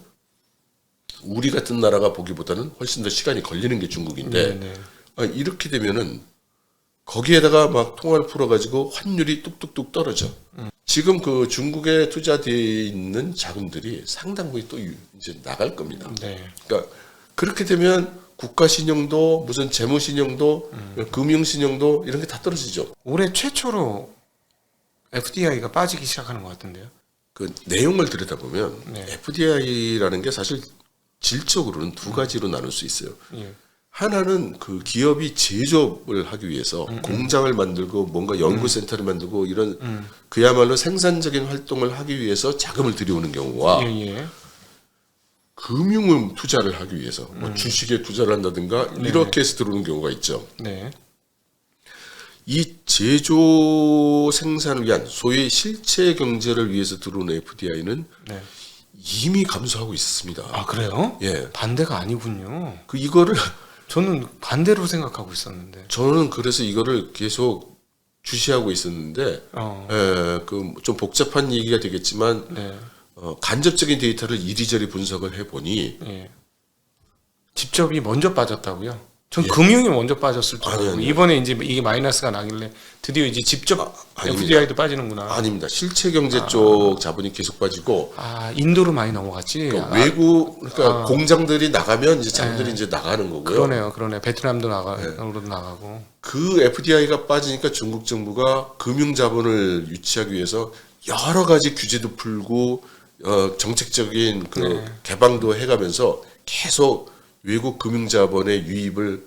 우리 같은 나라가 보기보다는 훨씬 더 시간이 걸리는 게 중국인데 네. 이렇게 되면은 거기에다가 막 통화를 풀어가지고 환율이 뚝뚝뚝 떨어져. 지금 그 중국에 투자되어 있는 자금들이 상당 부분 또 이제 나갈 겁니다. 네. 그러니까 그렇게 되면 국가 신용도 무슨 재무 신용도 금융 신용도 이런 게 다 떨어지죠. 올해 최초로 FDI가 빠지기 시작하는 것 같은데요. 그 내용을 들여다보면 네. FDI라는 게 사실 질적으로는 두 가지로 나눌 수 있어요. 예. 하나는 그 기업이 제조업을 하기 위해서 공장을 만들고 뭔가 연구센터를 만들고 이런 그야말로 생산적인 활동을 하기 위해서 자금을 들여오는 경우와 예. 금융 투자를 하기 위해서 뭐 주식에 투자를 한다든가 이렇게 해서 들어오는 경우가 있죠. 네. 이 제조 생산을 위한 소위 실체 경제를 위해서 들어오는 FDI는 네. 이미 감소하고 있습니다. 아 그래요? 예. 반대가 아니군요. 그 이거를 저는 반대로 생각하고 있었는데. 저는 그래서 이거를 계속 주시하고 있었는데 그 좀 복잡한 얘기가 되겠지만 네. 간접적인 데이터를 이리저리 분석을 해 보니 예. 직접이 먼저 빠졌다고요? 전 금융이 먼저 빠졌을 줄 알고 아니요. 이번에 이제 이게 마이너스가 나길래 드디어 이제 직접 아닙니다. FDI도 빠지는구나. 아닙니다. 실체 경제 쪽 자본이 계속 빠지고 인도로 많이 넘어갔지. 외국 그러니까 공장들이 나가면 이제 자본들이 이제 나가는 거고요. 그러네요. 베트남도 나가고. 그 FDI가 빠지니까 중국 정부가 금융 자본을 유치하기 위해서 여러 가지 규제도 풀고 정책적인 그 개방도 해가면서 계속 외국 금융 자본의 유입을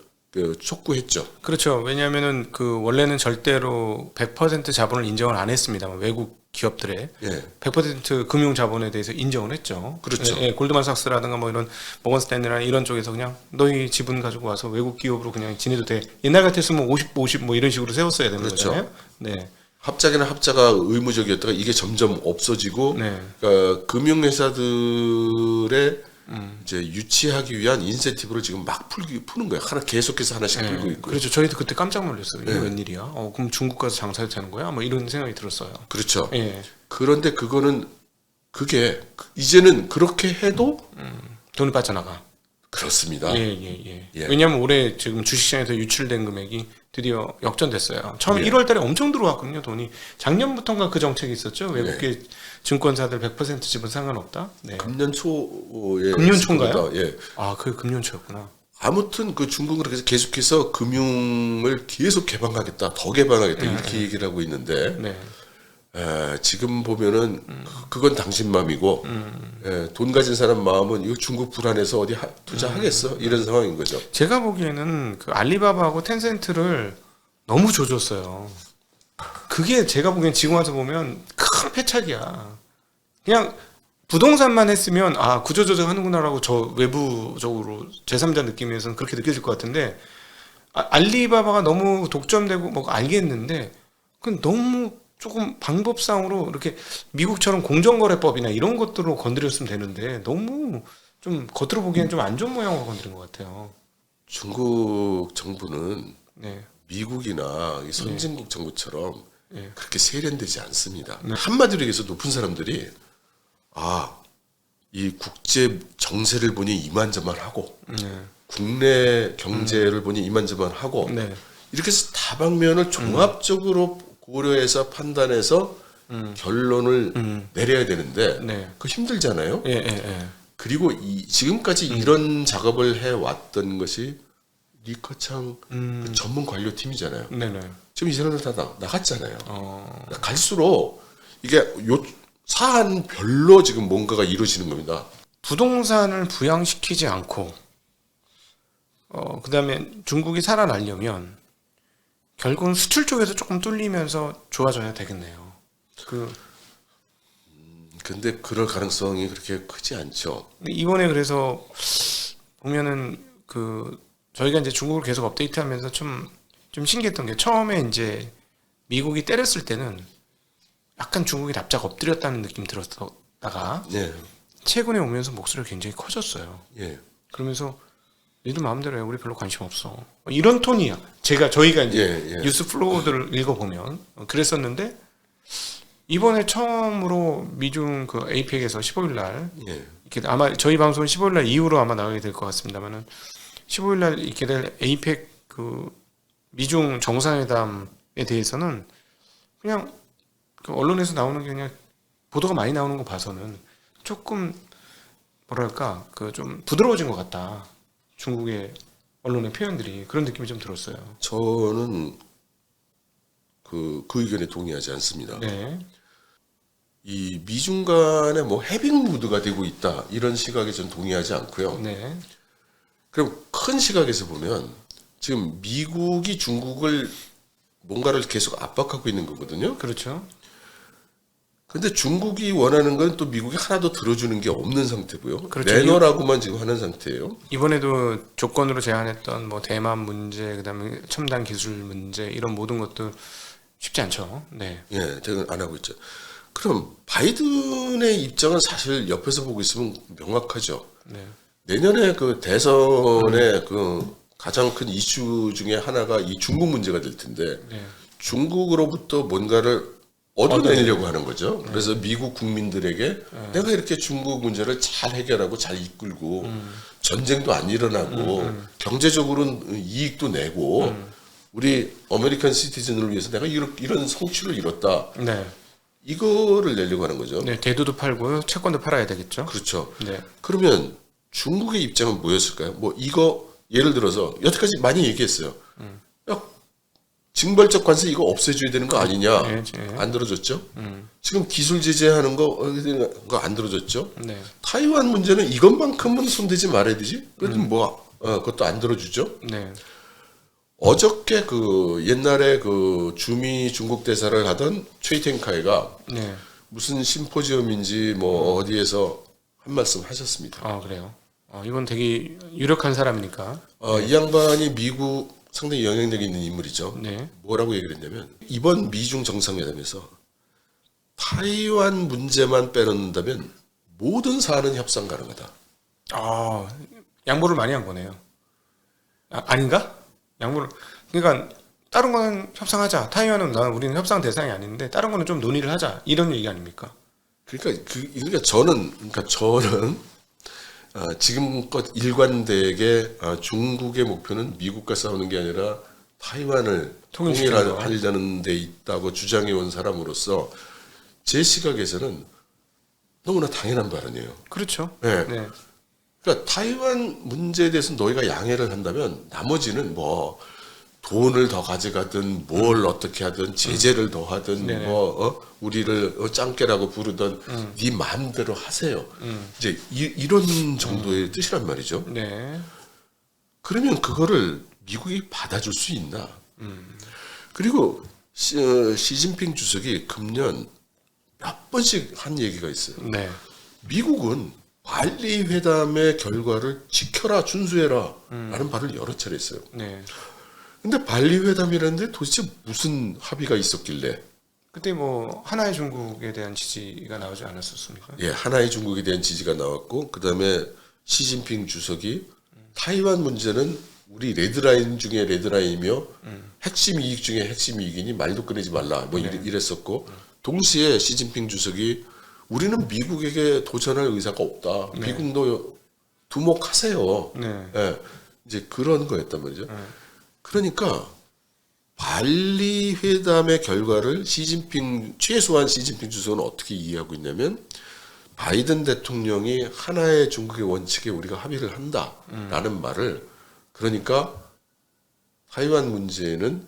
촉구했죠. 그렇죠. 왜냐하면은 그 원래는 절대로 100% 자본을 인정을 안 했습니다만 외국 기업들의 예. 100% 금융 자본에 대해서 인정을 했죠. 그렇죠. 예, 골드만삭스라든가 뭐 이런 모건 스탠리나 이런 쪽에서 그냥 너희 지분 가지고 와서 외국 기업으로 그냥 지내도 돼. 옛날 같았으면 50 뭐 이런 식으로 세웠어야 되는 그렇죠. 거잖아요. 네. 합작이나 합자가 의무적이었다가 이게 점점 없어지고 네. 그러니까 금융회사들의 이제 유치하기 위한 인센티브를 지금 막 푸는 거예요. 하나 계속해서 하나씩 네. 풀고 있고. 그렇죠. 저희도 그때 깜짝 놀랐어요. 이게 네. 웬일이야? 그럼 중국 가서 장사해도 되는 거야? 뭐 이런 생각이 들었어요. 그렇죠. 예. 그런데 그게 이제는 그렇게 해도 돈이 빠져나가. 그렇습니다. 예. 예. 왜냐하면 올해 지금 주식시장에서 유출된 금액이 드디어 역전됐어요. 처음에 예. 1월 달에 엄청 들어왔거든요, 돈이. 작년부터인가 그 정책이 있었죠. 외국계 증권사들 100% 지분 상관없다. 네. 금년 초에 금년 초인가요? 예. 아, 그게 금년초였구나. 아무튼 그 중국은 그렇게 계속해서 금융을 계속 개방하겠다, 더 개방하겠다 이렇게 얘기를 하고 있는데 네. 지금 보면은 그건 당신 마음이고 돈 가진 사람 마음은 이거 중국 불안해서 어디 투자하겠어 이런 상황인 거죠. 제가 보기에는 그 알리바바하고 텐센트를 너무 조졌어요. 그게 제가 보기엔 지금 와서 보면 큰 패착이야. 그냥 부동산만 했으면 아 구조조정 하는구나라고 저 외부적으로 제3자 느낌에서는 그렇게 느껴질 것 같은데 알리바바가 너무 독점되고 뭐 알겠는데 그건 너무 조금 방법상으로 이렇게 미국처럼 공정거래법이나 이런 것들로 건드렸으면 되는데 너무 좀 겉으로 보기엔 좀 안 좋은 모양으로 건드린 것 같아요. 중국 정부는 네. 미국이나 이 선진국 정부처럼 네. 그렇게 세련되지 않습니다. 한마디로 얘기해서 높은 사람들이 이 국제 정세를 보니 이만저만하고 국내 경제를 보니 이만저만하고 네. 이렇게 해서 다방면을 종합적으로 고려해서 판단해서 결론을 내려야 되는데 네. 그거 힘들잖아요. 예. 그리고 지금까지 이런 작업을 해왔던 것이 리커창 그 전문 관료팀이잖아요. 네네. 지금 이 사람들 다 나갔잖아요. 어. 갈수록 이게 사안별로 지금 뭔가가 이루어지는 겁니다. 부동산을 부양시키지 않고 그다음에 중국이 살아나려면 결국은 수출 쪽에서 조금 뚫리면서 좋아져야 되겠네요. 근데 그럴 가능성이 그렇게 크지 않죠. 이번에 그래서 보면은 저희가 이제 중국을 계속 업데이트하면서 좀 신기했던 게 처음에 이제 미국이 때렸을 때는 약간 중국이 납작 엎드렸다는 느낌이 들었다가 예. 최근에 오면서 목소리가 굉장히 커졌어요. 예. 그러면서 니들 마음대로 해. 우리 별로 관심 없어. 이런 톤이야. 저희가 이제 뉴스 플로우들을 읽어보면 그랬었는데 이번에 처음으로 미중 그 APEC에서 15일 날 이렇게 아마 저희 방송은 15일 날 이후로 아마 나가게 될 것 같습니다만은 15일 날 있게 될 APEC 그 미중 정상회담에 대해서는 그냥 그 언론에서 나오는 게 그냥 보도가 많이 나오는 거 봐서는 조금 뭐랄까 좀 부드러워진 것 같다. 중국의 언론의 표현들이 그런 느낌이 좀 들었어요. 저는 그 의견에 동의하지 않습니다. 네. 이 미중 간에 뭐 해빙 무드가 되고 있다 이런 시각에 전 동의하지 않고요. 네. 그럼 큰 시각에서 보면 지금 미국이 중국을 뭔가를 계속 압박하고 있는 거거든요. 그렇죠. 근데 중국이 원하는 건 또 미국이 하나도 들어주는 게 없는 상태고요. 그렇죠. 내놓으라고만 지금 하는 상태예요. 이번에도 조건으로 제안했던 뭐 대만 문제, 그다음에 첨단 기술 문제 이런 모든 것도 쉽지 않죠. 네. 예, 대응 안 하고 있죠. 그럼 바이든의 입장은 사실 옆에서 보고 있으면 명확하죠. 네. 내년에 그 대선의 그 가장 큰 이슈 중에 하나가 이 중국 문제가 될 텐데 네. 중국으로부터 뭔가를 얻어내려고 하는 거죠. 그래서 미국 국민들에게 내가 이렇게 중국 문제를 잘 해결하고 잘 이끌고 전쟁도 안 일어나고 경제적으로는 이익도 내고 우리 아메리칸 시티즌을 위해서 내가 이런 성취를 이뤘다. 네. 이거를 내려고 하는 거죠. 네, 대두도 팔고요. 채권도 팔아야 되겠죠. 그렇죠. 네. 그러면 중국의 입장은 뭐였을까요? 뭐 이거 예를 들어서 여태까지 많이 얘기했어요. 야, 징벌적 관세 이거 없애줘야 되는 거 아니냐? 네. 안 들어줬죠. 지금 기술 제재하는 거 안 들어줬죠. 네. 타이완 문제는 이것만큼은 손대지 말아야 되지. 그래도 그것도 안 들어주죠. 네. 어저께 그 옛날에 그 주미 중국 대사를 하던 최이텐카이가 네. 무슨 심포지엄인지 뭐 어디에서 한 말씀 하셨습니다. 아, 그래요. 이건 되게 유력한 사람이니까. 이 양반이 미국 상당히 영향력 있는 인물이죠. 네. 뭐라고 얘기를 했냐면 이번 미중 정상회담에서 타이완 문제만 빼놓는다면 모든 사안은 협상 가능하다. 아, 양보를 많이 한 거네요. 아닌가? 양보를 그러니까 다른 거는 협상하자. 타이완은 우리는 협상 대상이 아닌데 다른 거는 좀 논의를 하자. 이런 얘기 아닙니까? 그러니까 저는 지금껏 일관되게 중국의 목표는 미국과 싸우는 게 아니라 타이완을 통일시키는 거. 통일하려는 데 있다고 주장해 온 사람으로서 제 시각에서는 너무나 당연한 발언이에요. 그렇죠. 네. 네. 그러니까 타이완 문제에 대해서 너희가 양해를 한다면 나머지는 뭐 돈을 더 가져가든 뭘 어떻게 하든 제재를 더 하든 네네. 우리를 짱깨라고 부르던 네 마음대로 하세요. 이제 이런 정도의 뜻이란 말이죠. 네. 그러면 그거를 미국이 받아줄 수 있나? 그리고 시진핑 주석이 금년 몇 번씩 한 얘기가 있어요. 네. 미국은 발리 회담의 결과를 지켜라, 준수해라 라는 말을 여러 차례 했어요. 네. 근데 발리 회담이라는데 도대체 무슨 합의가 있었길래 그때 뭐 하나의 중국에 대한 지지가 나오지 않았었습니까? 예, 하나의 중국에 대한 지지가 나왔고 그다음에 시진핑 주석이 타이완 문제는 우리 레드라인 중에 레드라인이며 핵심 이익 중에 핵심 이익이니 말도 꺼내지 말라 뭐 이랬었고 동시에 시진핑 주석이 우리는 미국에게 도전할 의사가 없다. 미국도 두목하세요. 네. 예, 이제 그런 거였단 말이죠. 그러니까 발리 회담의 결과를 최소한 시진핑 주석은 어떻게 이해하고 있냐면 바이든 대통령이 하나의 중국의 원칙에 우리가 합의를 한다라는 말을 그러니까 타이완 문제에는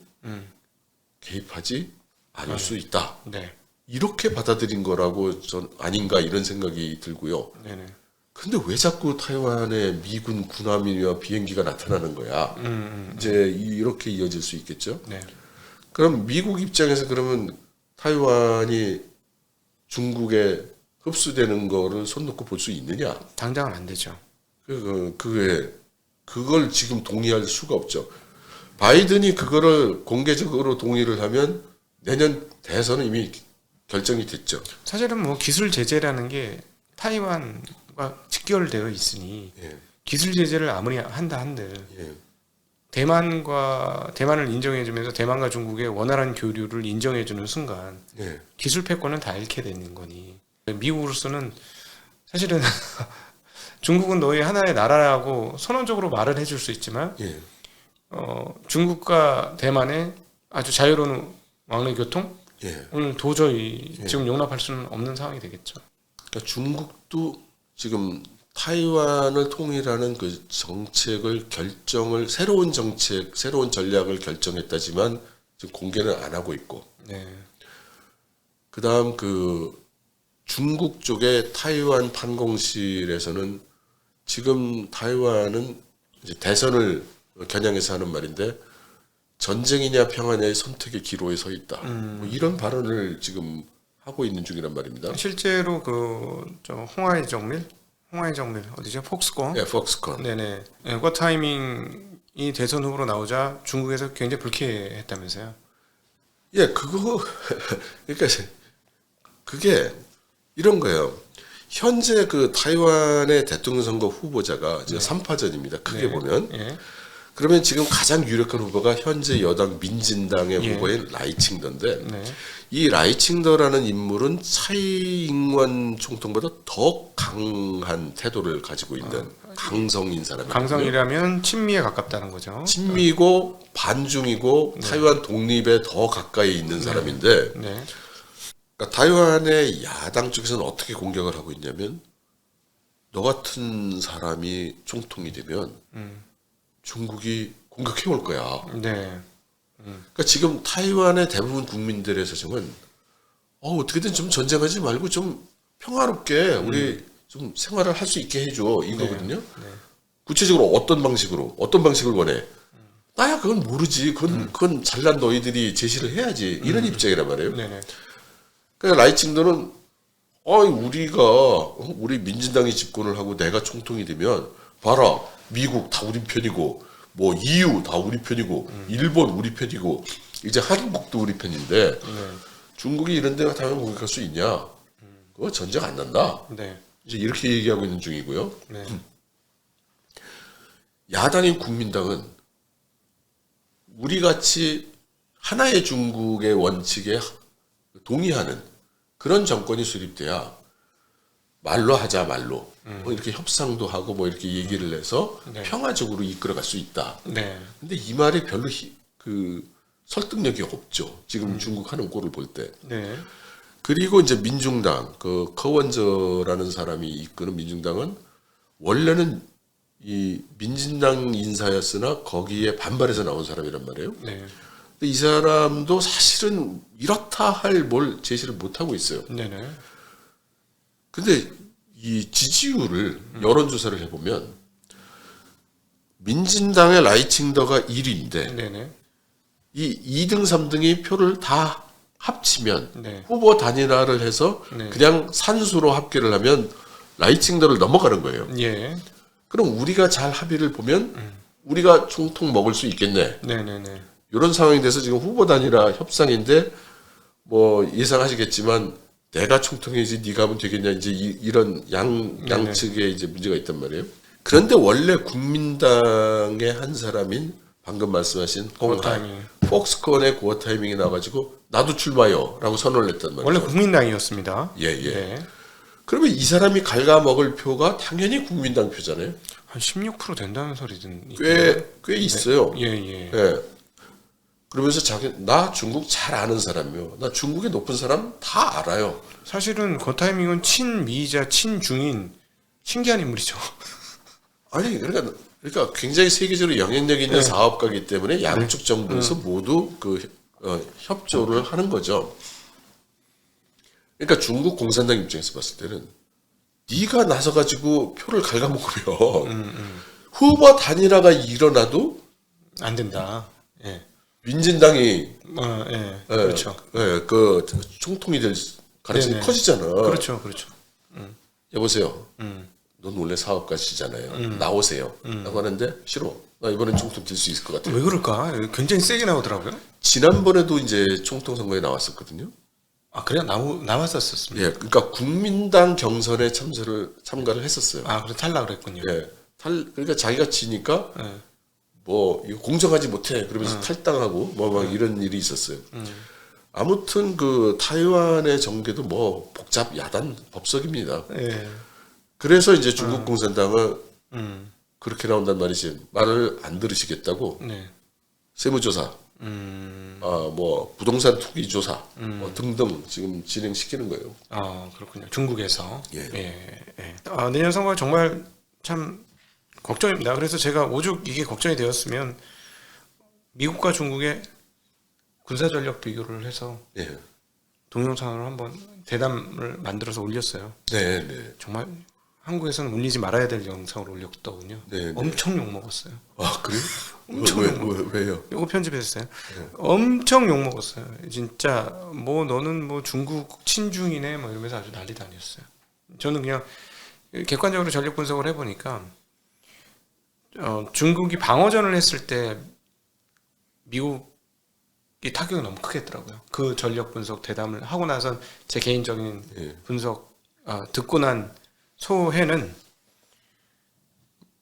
개입하지 않을 수 있다. 네. 이렇게 받아들인 거라고 전 아닌가 이런 생각이 들고요. 네네. 근데 왜 자꾸 타이완에 미군 군함이와 비행기가 나타나는 거야? 이제 이렇게 이어질 수 있겠죠. 네. 그럼 미국 입장에서 그러면 타이완이 중국에 흡수되는 거를 손 놓고 볼 수 있느냐? 당장은 안 되죠. 그걸 지금 동의할 수가 없죠. 바이든이 그거를 공개적으로 동의를 하면 내년 대선은 이미 결정이 됐죠. 사실은 뭐 기술 제재라는 게 타이완과 직결되어 있으니 예. 기술 제재를 아무리 한다 한들 예. 대만을 인정해주면서 대만과 중국의 원활한 교류를 인정해주는 순간 예. 기술 패권은 다 잃게 되는 거니 미국으로서는 사실은 중국은 너희 하나의 나라라고 선언적으로 말을 해줄 수 있지만 예. 중국과 대만의 아주 자유로운 왕래 교통 예. 오늘 도저히 지금 용납할 수는 없는 상황이 되겠죠. 그러니까 중국도 지금 타이완을 통일하는 그 새로운 정책, 새로운 전략을 결정했다지만 지금 공개는 안 하고 있고. 네. 그다음 중국 쪽의 타이완 판공실에서는 지금 타이완은 이제 대선을 겨냥해서 하는 말인데 전쟁이냐 평화냐의 선택의 기로에 서 있다. 뭐 이런 발언을 지금 하고 있는 중이란 말입니다. 실제로 홍하이 정밀 어디죠? 폭스콘. 예, 폭스콘. 네네. 그 타이밍이 대선 후보로 나오자 중국에서 굉장히 불쾌했다면서요. 예, 그러니까 그게 이런 거예요. 현재 타이완의 대통령 선거 후보자가 이제 3파전입니다. 크게 보면. 예. 그러면 지금 가장 유력한 후보가 현재 여당 민진당의 예. 후보인 라이칭더인데 네. 이 라이칭더라는 인물은 차이잉원 총통보다 더 강한 태도를 가지고 있는 강성인 사람이에요. 강성이라면 친미에 가깝다는 거죠. 친미고 반중이고 타이완 독립에 더 가까이 있는 사람인데 네. 그러니까 타이완의 야당 쪽에서는 어떻게 공격을 하고 있냐면 너 같은 사람이 총통이 되면 중국이 공격해 올 거야. 네. 그러니까 지금 타이완의 대부분 국민들의 사정은 어떻게든 좀 전쟁하지 말고 좀 평화롭게 우리 좀 생활을 할 수 있게 해줘 이거거든요. 네. 구체적으로 어떤 방식을 원해? 나야 그건 모르지. 그건 잘난 너희들이 제시를 해야지. 이런 입장이란 말이에요. 네네. 그러니까 라이칭더는 우리 민진당이 집권을 하고 내가 총통이 되면 봐라 미국 다 우리 편이고 뭐 EU 다 우리 편이고 일본 우리 편이고 이제 한국도 우리 편인데 중국이 이런 데 당연 공격할 수 있냐? 그거 전쟁 안 난다. 네. 이제 이렇게 얘기하고 있는 중이고요. 네. 야당인 국민당은 우리 같이 하나의 중국의 원칙에 동의하는 그런 정권이 수립돼야 말로 하자 말로 뭐 이렇게 협상도 하고 뭐 이렇게 얘기를 해서 네. 평화적으로 이끌어갈 수 있다. 네. 근데 이 말이 별로 그 설득력이 없죠. 지금 중국 하는 꼴을 볼 때. 네. 그리고 이제 민중당 그 커원저라는 사람이 이끄는 민중당은 원래는 이 민진당 인사였으나 거기에 반발해서 나온 사람이란 말이에요. 네. 근데 이 사람도 사실은 이렇다 할 뭘 제시를 못 하고 있어요. 네네. 근데 이 지지율을 여론조사를 해보면 민진당의 라이칭더가 1위인데 네네. 이 2등, 3등이 표를 다 합치면 네. 후보 단일화를 해서 네. 그냥 산수로 합계를 하면 라이칭더를 넘어가는 거예요. 예. 그럼 우리가 잘 합의를 보면 우리가 총통 먹을 수 있겠네. 네네네. 이런 상황이 돼서 지금 후보 단일화 협상인데 뭐 예상하시겠지만 내가 총통이지 네가 하면 되겠냐 이제 이런 양측에 이제 문제가 있단 말이에요. 그런데 원래 국민당의 한 사람인 방금 말씀하신 고어 타이밍. 폭스콘의 고어 타이밍이 나가지고 나도 출마요라고 선언을 했단 말이에요. 원래 국민당이었습니다. 예. 네. 그러면 이 사람이 갉아먹을 표가 당연히 국민당 표잖아요. 한 16% 된다는 소리든 꽤 있어요. 예예. 예. 그러면서 나 중국 잘 아는 사람이요. 나 중국의 높은 사람 다 알아요. 사실은 그 타이밍은 친미이자 친중인 신기한 인물이죠. 아니 그러니까 굉장히 세계적으로 영향력 있는 사업가이기 때문에 양쪽 정부에서 모두 협조를 하는 거죠. 그러니까 중국 공산당 입장에서 봤을 때는 네가 나서 가지고 표를 갉아먹으면 후보 단일화가 일어나도 안 된다. 예. 민진당이 예. 그렇죠. 그 총통이 될 가능성이 네네. 커지잖아. 그렇죠. 그렇죠. 여보세요. 넌 원래 사업가시잖아요. 나오세요. 라고 하는데 싫어. 나 이번엔 총통 될 수 있을 것 같아요. 왜 그럴까? 굉장히 세게 나오더라고요. 지난번에도 이제 총통 선거에 나왔었거든요. 아 그래요? 나왔었습니다. 예, 그러니까 국민당 경선에 참가를 했었어요. 아 그래 탈락을 했군요. 예, 그러니까 자기가 지니까 예. 뭐 이거 공정하지 못해 그러면서 탈당하고 뭐 막 이런 일이 있었어요. 아무튼 그 타이완의 정계도 뭐 복잡 야단 법석입니다. 예. 그래서 이제 중국 공산당은 음. 그렇게 나온단 말이지. 말을 안 들으시겠다고 네. 세무조사, 뭐 부동산 투기 조사 뭐 등등 지금 진행시키는 거예요. 아 그렇군요. 중국에서. 예. 예. 아 내년 선거 정말 참 걱정입니다. 그래서 제가 오죽 이게 걱정이 되었으면 미국과 중국의 군사 전력 비교를 해서 예. 동영상으로 한번 대담을 만들어서 올렸어요. 네, 네. 정말 한국에서는 올리지 말아야 될 영상을 올렸더군요. 네. 엄청 욕 먹었어요. 아 그래요? 엄청 왜요? 이거 편집했어요. 엄청 욕 먹었어요. 진짜 뭐 너는 뭐 중국 친중이네 뭐 이러면서 아주 난리도 아니었어요. 저는 그냥 객관적으로 전력 분석을 해보니까 중국이 방어전을 했을 때 미국이 타격이 너무 크겠더라고요. 그 전력 분석 대담을 하고 나선 제 개인적인 예. 분석 듣고 난 소회는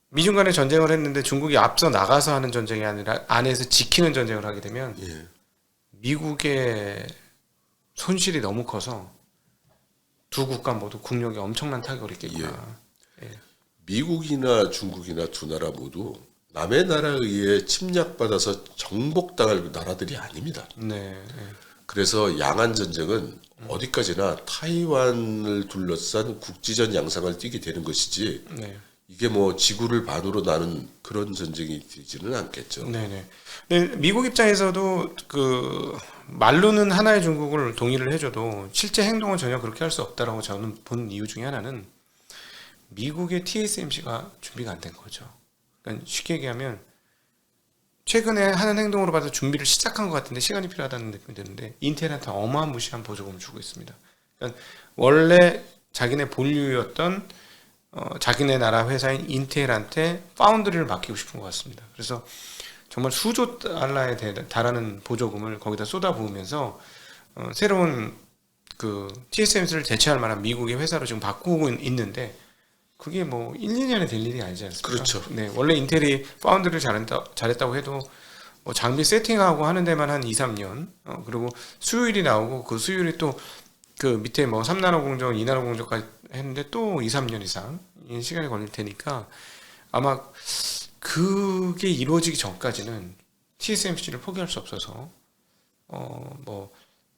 미중 간의 전쟁을 했는데 중국이 앞서 나가서 하는 전쟁이 아니라 안에서 지키는 전쟁을 하게 되면 예. 미국의 손실이 너무 커서 두 국가 모두 국력에 엄청난 타격을 입겠구나. 미국이나 중국이나 두 나라 모두 남의 나라에 의해 침략받아서 정복당할 나라들이 아닙니다. 네. 그래서 양안 전쟁은 어디까지나 타이완을 둘러싼 국지전 양상을 띠게 되는 것이지 네. 이게 뭐 지구를 반으로 나눈 그런 전쟁이 되지는 않겠죠. 네네. 근데 미국 입장에서도 그 말로는 하나의 중국을 동의를 해줘도 실제 행동은 전혀 그렇게 할 수 없다라고 저는 본 이유 중에 하나는 미국의 TSMC가 준비가 안 된 거죠. 그러니까 쉽게 얘기하면 최근에 하는 행동으로 봐서 준비를 시작한 것 같은데 시간이 필요하다는 느낌이 드는데 인텔한테 어마무시한 보조금을 주고 있습니다. 그러니까 원래 자기네 본류였던 자기네 나라 회사인 인텔한테 파운드리를 맡기고 싶은 것 같습니다. 그래서 정말 수조 달러에 달하는 보조금을 거기다 쏟아부으면서 새로운 그 TSMC를 대체할 만한 미국의 회사로 지금 바꾸고 있는데 그게 뭐 1, 2년에 될 일이 아니지 않습니까? 그렇죠. 네, 원래 인텔이 파운드리를 잘했다고 해도 뭐 장비 세팅하고 하는 데만 한 2, 3년 그리고 수율이 나오고 그 수율이 또 그 밑에 뭐 3나노 공정, 2나노 공정까지 했는데 또 2, 3년 이상 시간이 걸릴 테니까 아마 그게 이루어지기 전까지는 TSMC를 포기할 수 없어서 뭐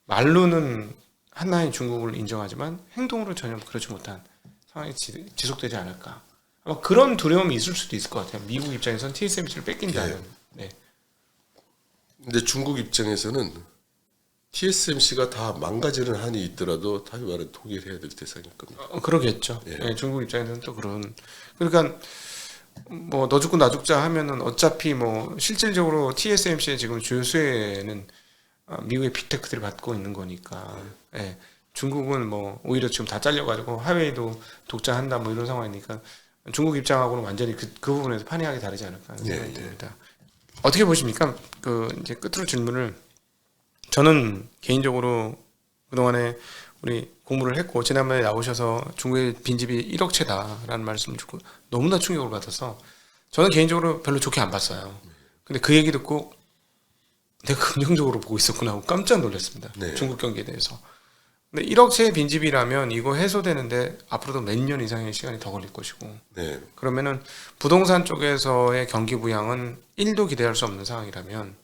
말로는 하나의 중국을 인정하지만 행동으로 전혀 그렇지 못한 상황이 지속되지 않을까. 아마 그런 두려움이 있을 수도 있을 것 같아요. 미국 입장에선 TSMC를 뺏긴다는. 네. 근데 중국 입장에서는 TSMC가 다 망가지는 한이 있더라도 타이완은 통일해야 될 대상일 겁니다. 그러겠죠. 예. 네, 중국 입장에서는 또 그런. 그러니까 뭐 너 죽고 나 죽자 하면은 어차피 뭐 실질적으로 TSMC의 지금 주요 수혜는 미국의 빅테크들이 받고 있는 거니까. 예. 중국은 뭐 오히려 지금 다 잘려가지고 화웨이도 독자한다 뭐 이런 상황이니까 중국 입장하고는 완전히 그 부분에서 판이하게 다르지 않을까 하는 생각이 듭니다. 어떻게 보십니까? 그 이제 끝으로 질문을 저는 개인적으로 그동안에 우리 공부를 했고 지난번에 나오셔서 중국의 빈집이 1억 채다라는 말씀을 듣고 너무나 충격을 받아서 저는 개인적으로 별로 좋게 안 봤어요. 근데 그 얘기 듣고 내가 긍정적으로 보고 있었구나 하고 깜짝 놀랐습니다. 네. 중국 경기에 대해서. 근데 1억 채의 빈집이라면 이거 해소되는데 앞으로도 몇 년 이상의 시간이 더 걸릴 것이고 네. 그러면은 부동산 쪽에서의 경기 부양은 1도 기대할 수 없는 상황이라면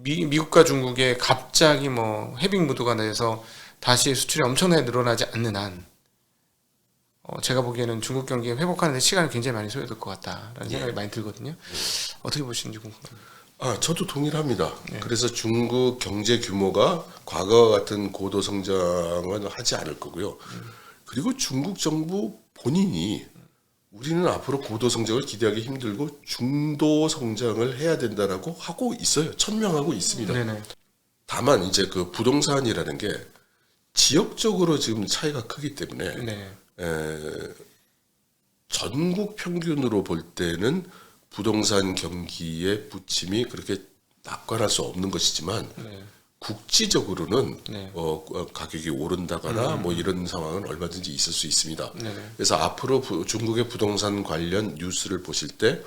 미국과 중국의 갑자기 뭐 해빙 무드가 돼서 다시 수출이 엄청나게 늘어나지 않는 한 제가 보기에는 중국 경기 회복하는 데 시간이 굉장히 많이 소요될 것 같다라는 생각이 많이 들거든요. 어떻게 보시는지 궁금합니다. 저도 동일합니다. 그래서 중국 경제 규모가 과거와 같은 고도 성장은 하지 않을 거고요. 그리고 중국 정부 본인이 우리는 앞으로 고도 성장을 기대하기 힘들고 중도 성장을 해야 된다라고 하고 있어요. 천명하고 있습니다. 네네. 다만 이제 그 부동산이라는 게 지역적으로 지금 차이가 크기 때문에 네. 전국 평균으로 볼 때는 부동산 경기의 부침이 그렇게 낙관할 수 없는 것이지만 네. 국지적으로는 네. 가격이 오른다거나 뭐 이런 상황은 얼마든지 있을 수 있습니다. 네네. 그래서 앞으로 중국의 부동산 관련 뉴스를 보실 때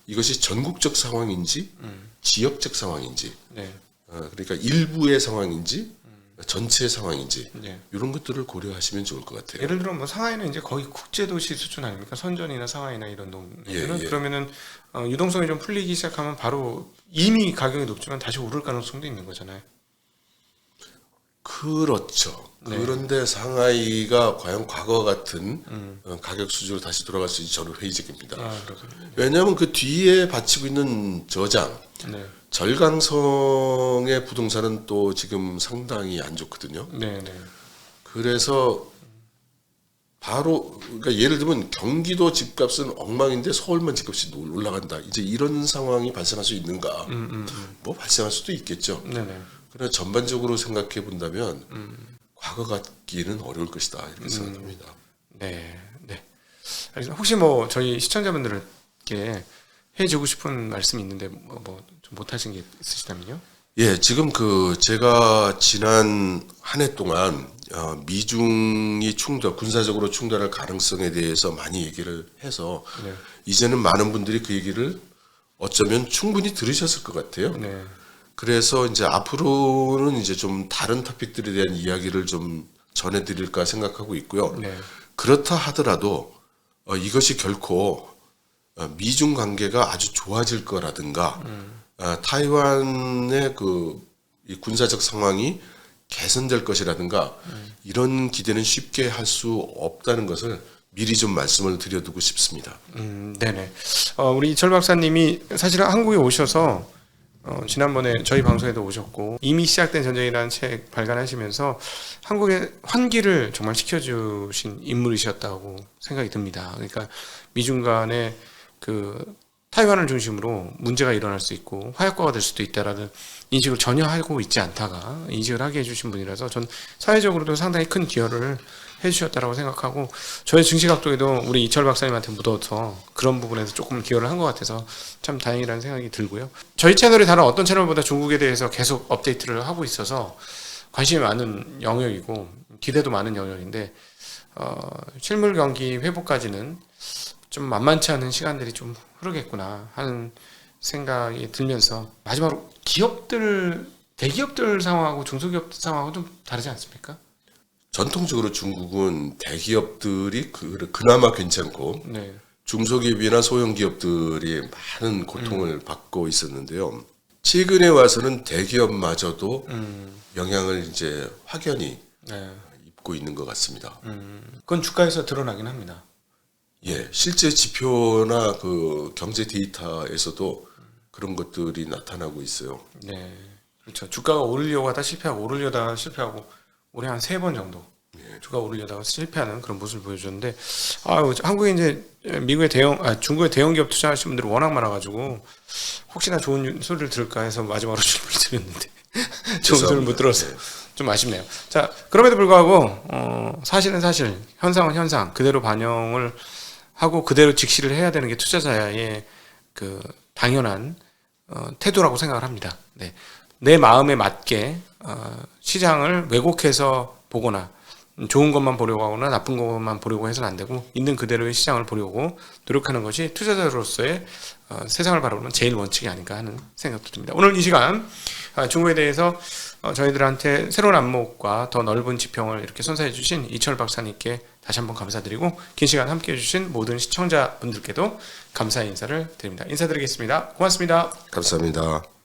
이것이 전국적 상황인지 지역적 상황인지 네. 그러니까 일부의 상황인지 전체의 상황인지 네. 이런 것들을 고려하시면 좋을 것 같아요. 예를 들어 뭐 상하이는 이제 거의 국제도시 수준 아닙니까? 선전이나 상하이나 이런 동네는 그러면은 유동성이 좀 풀리기 시작하면 바로 이미 가격이 높지만 다시 오를 가능성도 있는 거잖아요. 그렇죠. 네. 그런데 상하이가 과연 과거와 같은 가격 수준으로 다시 돌아갈 수 있는지 저는 회의적입니다. 그렇군요. 왜냐하면 그 뒤에 바치고 있는 저장, 네. 절강성의 부동산은 또 지금 상당히 안 좋거든요. 네, 네. 그래서 바로 그러니까 예를 들면 경기도 집값은 엉망인데 서울만 집값이 올라간다. 이제 이런 상황이 발생할 수 있는가? 뭐 발생할 수도 있겠죠. 네, 네. 그러나 전반적으로 생각해 본다면 과거 같기는 어려울 것이다 이렇게 생각합니다. 네, 네. 알겠습니다. 혹시 뭐 저희 시청자분들께 해주고 싶은 말씀이 있는데 뭐 좀 못하신 게 있으시다면요? 예, 지금 그 제가 지난 한 해 동안 미중이 군사적으로 충돌할 가능성에 대해서 많이 얘기를 해서 네. 이제는 많은 분들이 그 얘기를 어쩌면 충분히 들으셨을 것 같아요. 네. 그래서 이제 앞으로는 이제 좀 다른 토픽들에 대한 이야기를 좀 전해드릴까 생각하고 있고요. 네. 그렇다 하더라도 이것이 결코 미중 관계가 아주 좋아질 거라든가 타이완의 이 군사적 상황이 개선될 것이라든가 이런 기대는 쉽게 할 수 없다는 것을 미리 좀 말씀을 드려두고 싶습니다. 네네. 우리 이철 박사님이 사실은 한국에 오셔서 지난번에 저희 방송에도 오셨고 이미 시작된 전쟁이라는 책 발간하시면서 한국의 환기를 정말 시켜주신 인물이셨다고 생각이 듭니다. 그러니까 미중 간의 그 타이완을 중심으로 문제가 일어날 수 있고 화약고가 될 수도 있다라는 인식을 전혀 하고 있지 않다가 인식을 하게 해주신 분이라서 전 사회적으로도 상당히 큰 기여를 해주셨다라고 생각하고 저희 증시각도에도 우리 이철 박사님한테 묻어서 그런 부분에서 조금 기여를 한 것 같아서 참 다행이라는 생각이 들고요. 저희 채널이 다른 어떤 채널보다 중국에 대해서 계속 업데이트를 하고 있어서 관심이 많은 영역이고 기대도 많은 영역인데 실물 경기 회복까지는 좀 만만치 않은 시간들이 좀 흐르겠구나 하는 생각이 들면서 마지막으로 대기업들 상황하고 중소기업 상황하고 좀 다르지 않습니까? 전통적으로 중국은 대기업들이 그나마 괜찮고 네. 중소기업이나 소형기업들이 많은 고통을 받고 있었는데요. 최근에 와서는 대기업마저도 영향을 이제 확연히 네. 입고 있는 것 같습니다. 그건 주가에서 드러나긴 합니다. 예, 실제 지표나 그 경제 데이터에서도 그런 것들이 나타나고 있어요. 네. 그렇죠. 주가가 오르려고 하다 실패하고 오르려다가 실패하고 올해 한 3번 정도 주가 오르려다가 실패하는 그런 모습을 보여줬는데 한국에 이제 중국의 대형 기업 투자하시는 분들이 워낙 많아가지고 혹시나 좋은 소리를 들을까 해서 마지막으로 질문을 드렸는데 좋은 소리를 못 들어서 좀 아쉽네요. 자, 그럼에도 불구하고 사실은 사실, 현상은 현상 그대로 반영을 하고 그대로 직시를 해야 되는 게 투자자의 그 당연한 태도라고 생각을 합니다. 네. 내 마음에 맞게 시장을 왜곡해서 보거나 좋은 것만 보려고 하거나 나쁜 것만 보려고 해서는 안 되고 있는 그대로의 시장을 보려고 노력하는 것이 투자자로서의 세상을 바라보는 제일 원칙이 아닌가 하는 생각도 듭니다. 오늘 이 시간 중국에 대해서 저희들한테 새로운 안목과 더 넓은 지평을 이렇게 선사해 주신 이철 박사님께 다시 한번 감사드리고 긴 시간 함께해 주신 모든 시청자분들께도 감사의 인사를 드립니다. 인사드리겠습니다. 고맙습니다. 감사합니다.